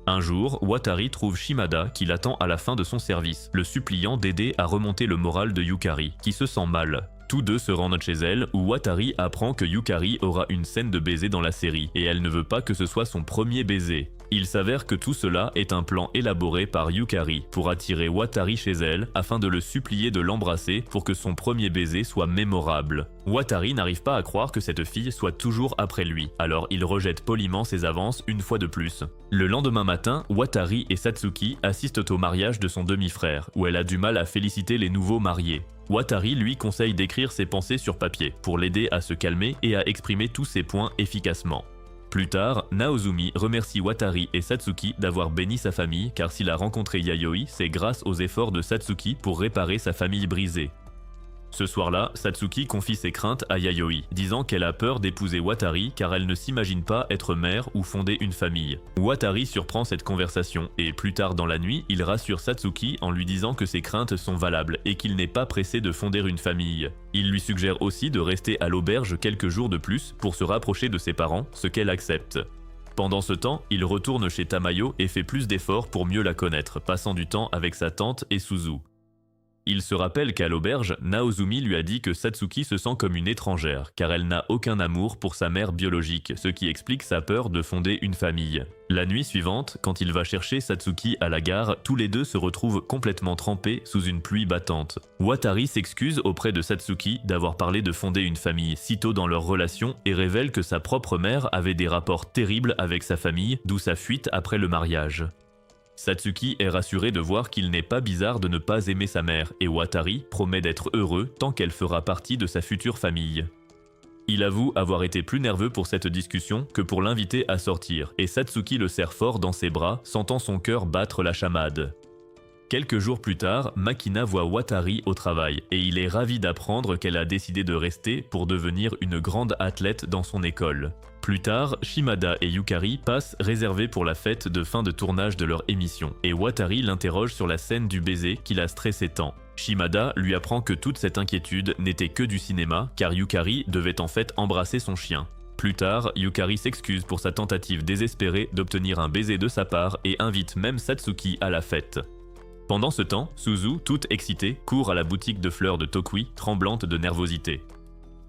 Un jour, Watari trouve Shimada qui l'attend à la fin de son service, le suppliant d'aider à remonter le moral de Yukari, qui se sent mal. Tous deux se rendent chez elle, où Watari apprend que Yukari aura une scène de baiser dans la série, et elle ne veut pas que ce soit son premier baiser. Il s'avère que tout cela est un plan élaboré par Yukari pour attirer Watari chez elle afin de le supplier de l'embrasser pour que son premier baiser soit mémorable. Watari n'arrive pas à croire que cette fille soit toujours après lui, alors il rejette poliment ses avances une fois de plus. Le lendemain matin, Watari et Satsuki assistent au mariage de son demi-frère, où elle a du mal à féliciter les nouveaux mariés. Watari lui conseille d'écrire ses pensées sur papier pour l'aider à se calmer et à exprimer tous ses points efficacement. Plus tard, Naozumi remercie Watari et Satsuki d'avoir béni sa famille car s'il a rencontré Yayoi, c'est grâce aux efforts de Satsuki pour réparer sa famille brisée. Ce soir-là, Satsuki confie ses craintes à Yayoi, disant qu'elle a peur d'épouser Watari car elle ne s'imagine pas être mère ou fonder une famille. Watari surprend cette conversation et plus tard dans la nuit, il rassure Satsuki en lui disant que ses craintes sont valables et qu'il n'est pas pressé de fonder une famille. Il lui suggère aussi de rester à l'auberge quelques jours de plus pour se rapprocher de ses parents, ce qu'elle accepte. Pendant ce temps, il retourne chez Tamayo et fait plus d'efforts pour mieux la connaître, passant du temps avec sa tante et Suzu. Il se rappelle qu'à l'auberge, Naozumi lui a dit que Satsuki se sent comme une étrangère, car elle n'a aucun amour pour sa mère biologique, ce qui explique sa peur de fonder une famille. La nuit suivante, quand il va chercher Satsuki à la gare, tous les deux se retrouvent complètement trempés sous une pluie battante. Watari s'excuse auprès de Satsuki d'avoir parlé de fonder une famille si tôt dans leur relation et révèle que sa propre mère avait des rapports terribles avec sa famille, d'où sa fuite après le mariage. Satsuki est rassuré de voir qu'il n'est pas bizarre de ne pas aimer sa mère et Watari promet d'être heureux tant qu'elle fera partie de sa future famille. Il avoue avoir été plus nerveux pour cette discussion que pour l'inviter à sortir et Satsuki le serre fort dans ses bras, sentant son cœur battre la chamade. Quelques jours plus tard, Makina voit Watari au travail et il est ravi d'apprendre qu'elle a décidé de rester pour devenir une grande athlète dans son école. Plus tard, Shimada et Yukari passent réservés pour la fête de fin de tournage de leur émission et Watari l'interroge sur la scène du baiser qui l'a stressé tant. Shimada lui apprend que toute cette inquiétude n'était que du cinéma car Yukari devait en fait embrasser son chien. Plus tard, Yukari s'excuse pour sa tentative désespérée d'obtenir un baiser de sa part et invite même Satsuki à la fête. Pendant ce temps, Suzu, toute excitée, court à la boutique de fleurs de Tokui, tremblante de nervosité.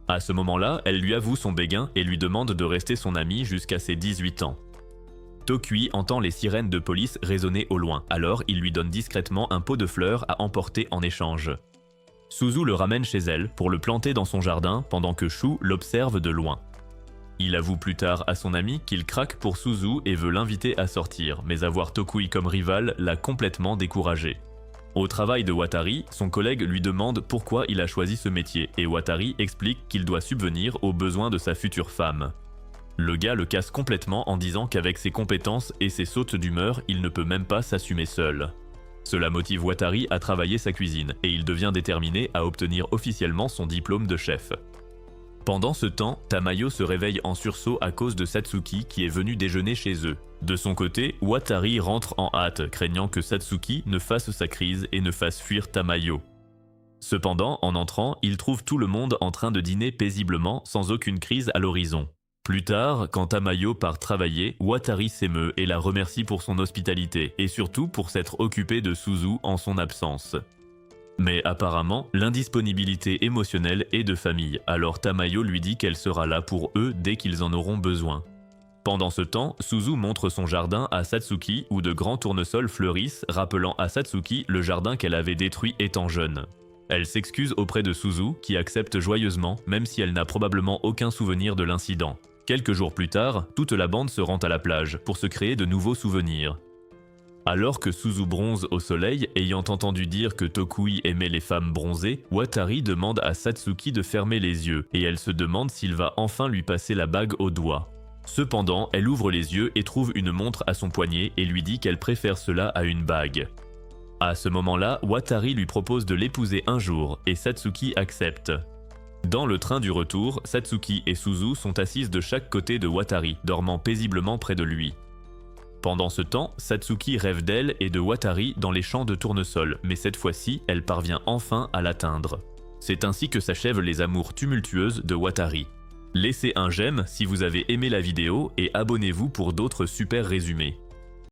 À ce moment-là, elle lui avoue son béguin et lui demande de rester son amie jusqu'à ses 18 ans. Tokui entend les sirènes de police résonner au loin, alors il lui donne discrètement un pot de fleurs à emporter en échange. Suzu le ramène chez elle pour le planter dans son jardin pendant que Shu l'observe de loin. Il avoue plus tard à son ami qu'il craque pour Suzu et veut l'inviter à sortir, mais avoir Tokui comme rival l'a complètement découragé. Au travail de Watari, son collègue lui demande pourquoi il a choisi ce métier et Watari explique qu'il doit subvenir aux besoins de sa future femme. Le gars le casse complètement en disant qu'avec ses compétences et ses sautes d'humeur, il ne peut même pas s'assumer seul. Cela motive Watari à travailler sa cuisine et il devient déterminé à obtenir officiellement son diplôme de chef. Pendant ce temps, Tamayo se réveille en sursaut à cause de Satsuki qui est venu déjeuner chez eux. De son côté, Watari rentre en hâte, craignant que Satsuki ne fasse sa crise et ne fasse fuir Tamayo. Cependant, en entrant, il trouve tout le monde en train de dîner paisiblement, sans aucune crise à l'horizon. Plus tard, quand Tamayo part travailler, Watari s'émeut et la remercie pour son hospitalité, et surtout pour s'être occupé de Suzu en son absence. Mais apparemment, l'indisponibilité émotionnelle est de famille, alors Tamayo lui dit qu'elle sera là pour eux dès qu'ils en auront besoin. Pendant ce temps, Suzu montre son jardin à Satsuki où de grands tournesols fleurissent, rappelant à Satsuki le jardin qu'elle avait détruit étant jeune. Elle s'excuse auprès de Suzu, qui accepte joyeusement, même si elle n'a probablement aucun souvenir de l'incident. Quelques jours plus tard, toute la bande se rend à la plage pour se créer de nouveaux souvenirs. Alors que Suzu bronze au soleil, ayant entendu dire que Tokui aimait les femmes bronzées, Watari demande à Satsuki de fermer les yeux et elle se demande s'il va enfin lui passer la bague au doigt. Cependant, elle ouvre les yeux et trouve une montre à son poignet et lui dit qu'elle préfère cela à une bague. À ce moment-là, Watari lui propose de l'épouser un jour et Satsuki accepte. Dans le train du retour, Satsuki et Suzu sont assises de chaque côté de Watari, dormant paisiblement près de lui. Pendant ce temps, Satsuki rêve d'elle et de Watari dans les champs de tournesol, mais cette fois-ci, elle parvient enfin à l'atteindre. C'est ainsi que s'achèvent les amours tumultueuses de Watari. Laissez un j'aime si vous avez aimé la vidéo et abonnez-vous pour d'autres super résumés.